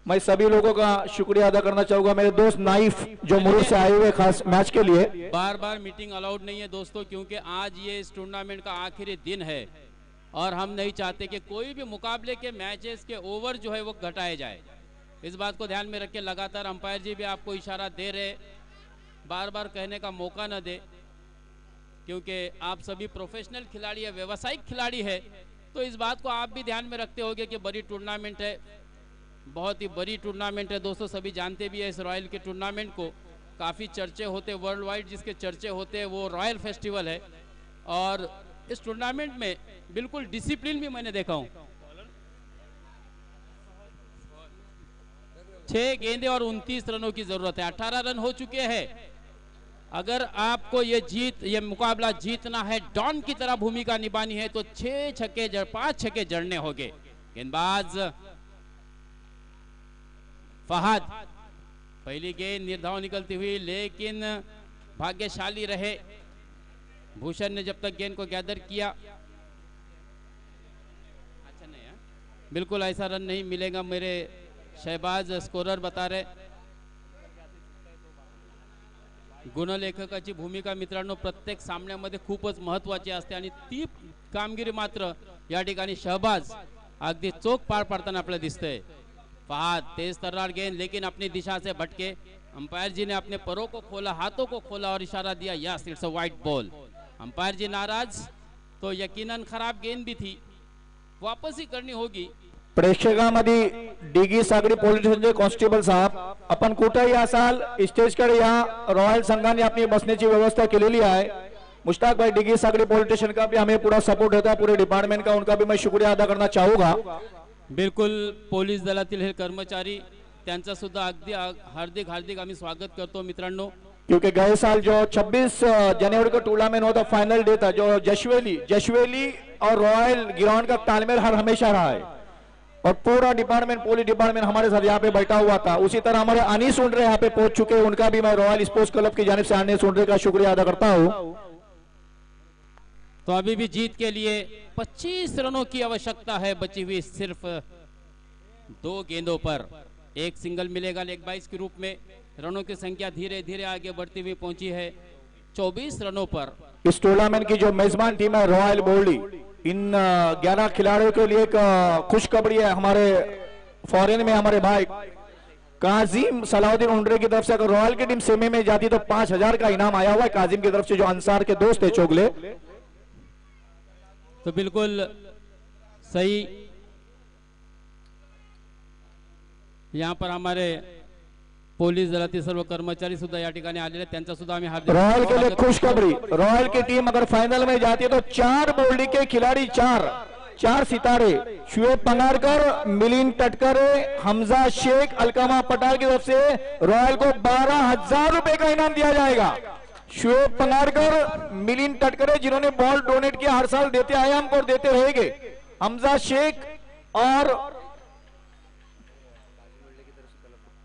Speaker 2: मैं सभी लोगों का शुक्रिया अदा करना चाहूंगा। मेरे दोस्त नाइफ जो मुल्क से आए हुए खास मैच के लिए।
Speaker 4: बार बार मीटिंग अलाउड नहीं है दोस्तों, क्योंकि आज ये इस टूर्नामेंट का आखिरी दिन है, और हम नहीं चाहते कि कोई भी मुकाबले के मैचेस के ओवर जो है वो घटाए जाए। इस बात को ध्यान में रख के लगातार अंपायर जी भी आपको इशारा दे रहे, बार बार कहने का मौका न दे, क्योंकि आप सभी प्रोफेशनल खिलाड़ी है, व्यवसायिक खिलाड़ी है, तो इस बात को आप भी ध्यान में रखते होंगे कि बड़ी टूर्नामेंट है, बहुत ही बड़ी टूर्नामेंट है दोस्तों। सभी जानते भी है इस रॉयल के टूर्नामेंट को, काफ़ी चर्चे होते, वर्ल्ड वाइड जिसके चर्चे होते हैं वो रॉयल फेस्टिवल है, और इस टूर्नामेंट में बिल्कुल डिसिप्लिन भी मैंने देखा हूँ। 6 गेंदे और 29 रनों की जरूरत है, 18 रन हो चुके हैं। अगर आपको ये मुकाबला जीतना है, डॉन की तरह भूमिका निभानी है, तो 5 छक्के जड़ने होंगे। गेंदबाज फहद, पहली गेंद निर्धाव निकलती हुई, लेकिन भाग्यशाली रहे भूषण ने जब तक गेंद को गैदर किया। अच्छा नहीं है, बिल्कुल ऐसा रन नहीं मिलेगा, मेरे शहबाज स्कोरर बता रहे। गुणलेखकाची भूमिका मित्रांनो प्रत्येक सामन्यामध्ये खूपच महत्वाची असते, आणि ती कामगिरी मात्र या ठिकाणी शहबाज अगदी चोख पार पाडताना आपल्याला दिसतंय। फहद तेज तर्रार गेंद, लेकिन अपनी दिशा से भटके। अंपायर जी ने अपने परों को खोला, हाथों को खोला और इशारा दिया, yes it's a wide ball. Umpire ji नाराज, तो यकीनन खराब गेंद भी थी, वापस ही करनी होगी।
Speaker 2: प्रेक्षकांमध्ये डिगी सागरी पोलीस स्टेशनचे कॉन्स्टेबल साहेब, आपण कुठेही असाल स्टेजकडे या, रॉयल संघाने अपनी बसण्याची व्यवस्था केलेली आहे। मुश्ताक भाई डिगी सागरी पोलीस स्टेशन का भी हमें पूरा सपोर्ट रहता है, पूरे डिपार्टमेंट का, उनका भी मैं शुक्रिया अदा करना चाहूंगा।
Speaker 4: बिल्कुल, पोलीस दलातील हे कर्मचारी, त्यांचा सुद्धा अगदी हार्दिक आम्ही स्वागत करतो मित्रांनो।
Speaker 2: क्योंकि गए साल जो 26 जनवरी को टूर्नामेंट होता, फाइनल डे था, जो जशवेली और रॉयल ग्राउंड का तालमेल हमेशा रहा है, और पूरा डिपार्टमेंट, पुलिस डिपार्टमेंट हमारे साथ यहाँ पे बैठा हुआ था। उसी तरह हमारे अनीस उंडरे यहाँ पे पहुंच चुके हैं, उनका भी मैं रॉयल स्पोर्ट्स क्लब की जानिब से अनीस उंडरे का शुक्रिया अदा करता हूँ।
Speaker 4: तो अभी भी जीत के लिए 25 रनों की आवश्यकता है, बची हुई सिर्फ 2 गेंदों पर। एक सिंगल मिलेगा लेग बाइस के रूप में। रनों की संख्या धीरे धीरे आगे बढ़ती हुई पहुंची है 24 रनों पर।
Speaker 2: इस टूर्नामेंट की जो मेजबान टीम है रॉयल बोर्ली, इन 11 खिलाड़ियों के लिए एक खुशखबरी है। हमारे फॉरेन में हमारे भाई काजिम सलाउद्दीन उंडरे की तरफ से अगर रॉयल की टीम सेमी में जाती तो 5000 का इनाम आया हुआ है काजिम की तरफ से, जो अंसार के दोस्त है चोगले।
Speaker 4: तो बिल्कुल सही, यहाँ पर हमारे पोलीस दलातील सर्व कर्मचारी सुद्धा या ठिकाणी आलेले, त्यांचा सुद्धा आम्ही हार्दिक
Speaker 2: रॉयल के लिए खुशखबरी, रॉयल की टीम अगर फाइनल में जाती है तो 4 बोल्डी के खिलाड़ी, 4 सितारे, शुएब पंगारकर, मिलिंद टटकरे, हमजा शेख, अलकामा पठार की तरफ से रॉयल को 12,000 रुपए का इनाम दिया जाएगा। शुएब पंगारकर, मिलिंद तटकरे जिन्होंने बॉल डोनेट किया, हर साल देते आए हमको और देते रहेंगे। हमजा शेख और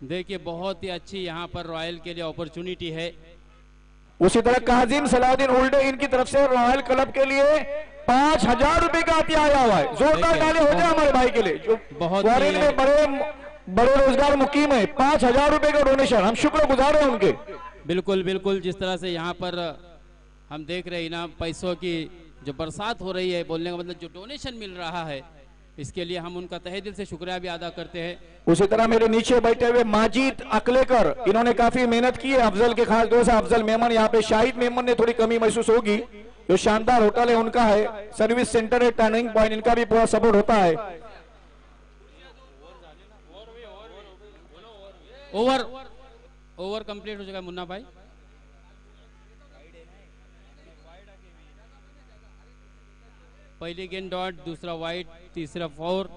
Speaker 4: देखिए बहुत ही अच्छी यहाँ पर रॉयल के लिए अपॉर्चुनिटी है।
Speaker 2: उसी तरह काजिम सलाउद्दीन उल्टे इनकी तरफ से रॉयल क्लब के लिए 5,000 रुपए का अतिया आया हुआ है। जोरदार ताली हो जाए हमारे भाई के लिए जो
Speaker 4: बहुत
Speaker 2: फॉरेन में बड़े रोजगार मुकीम है। 5,000 रुपए का डोनेशन, हम शुक्रगुजार हैं उनके।
Speaker 4: बिल्कुल बिल्कुल, जिस तरह से यहाँ पर हम देख रहे हैं ना, पैसों की जो बरसात हो रही है, बोलने का मतलब जो डोनेशन मिल रहा है, इसके लिए हम उनका तहे दिल से शुक्रिया भी अदा करते हैं।
Speaker 2: उसी तरह मेरे नीचे बैठे हुए माजिद अकलेकर, इन्होंने काफी मेहनत की है। अफजल के खास दोस्त अफजल मेमन, यहाँ पे शाहिद मेमन ने थोड़ी कमी महसूस होगी। जो शानदार होटल है उनका है, सर्विस सेंटर है, टर्निंग पॉइंट, इनका भी पूरा सपोर्ट होता है।
Speaker 4: ओवर कंप्लीट हो चुका है मुन्ना भाई। पहली गेंद डॉट, दूसरा वाइड, तीसरा 4,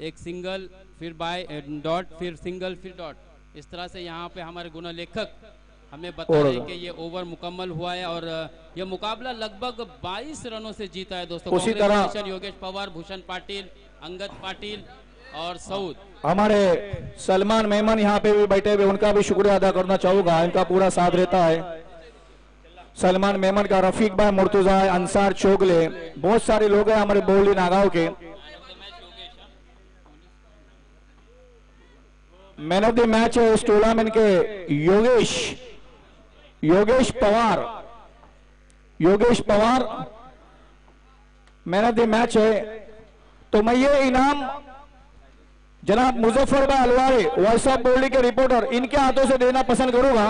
Speaker 4: एक सिंगल, फिर बाय डॉट, फिर सिंगल, फिर डॉट। इस तरह से यहाँ पे हमारे गुना लेखक हमें बता रहे हैं कि ये ओवर मुकम्मल हुआ है और ये मुकाबला लगभग 22 रनों से जीता है दोस्तों।
Speaker 2: उसी तरह
Speaker 4: योगेश पवार, भूषण पाटिल, अंगद पाटिल और सऊद।
Speaker 2: हमारे सलमान मेमन यहाँ पे भी बैठे हुए, उनका भी शुक्रिया अदा करना चाहूंगा, इनका पूरा साथ रहता है। सलमान मेमन का, रफीक भाई मुर्तुजा, अंसार चोगले, बहुत सारे लोग हैं हमारे बोली नागांव के। मैन ऑफ द मैच है इस टूर्नामेंट के Yogesh Pawar man of the match है। तो मैं ये इनाम जनाब मुजफ्फर भाई अलवारे, वॉइस ऑफ बोली के रिपोर्टर, इनके हाथों से देना पसंद करूंगा।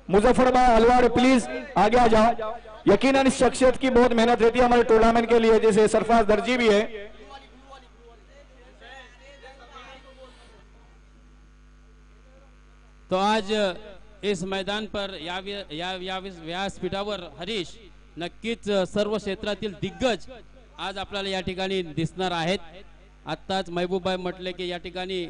Speaker 2: मुजफ्फर भाई अलवारे प्लीज आगे आ जाओ। यकीनन इस शख्सियत की बहुत मेहनत रहती है हमारे टूर्नामेंट के लिए, जैसे सरफराज दर्जी भी है।
Speaker 4: तो आज इस मैदान पर व्यासपीठावर हरीश नक्कीच सर्व क्षेत्रातील दिग्गज आज आपल्याला या ठिकाणी दिसणार आहेत। आत्ताच महबूब भाई म्हटले की या ठिकाणी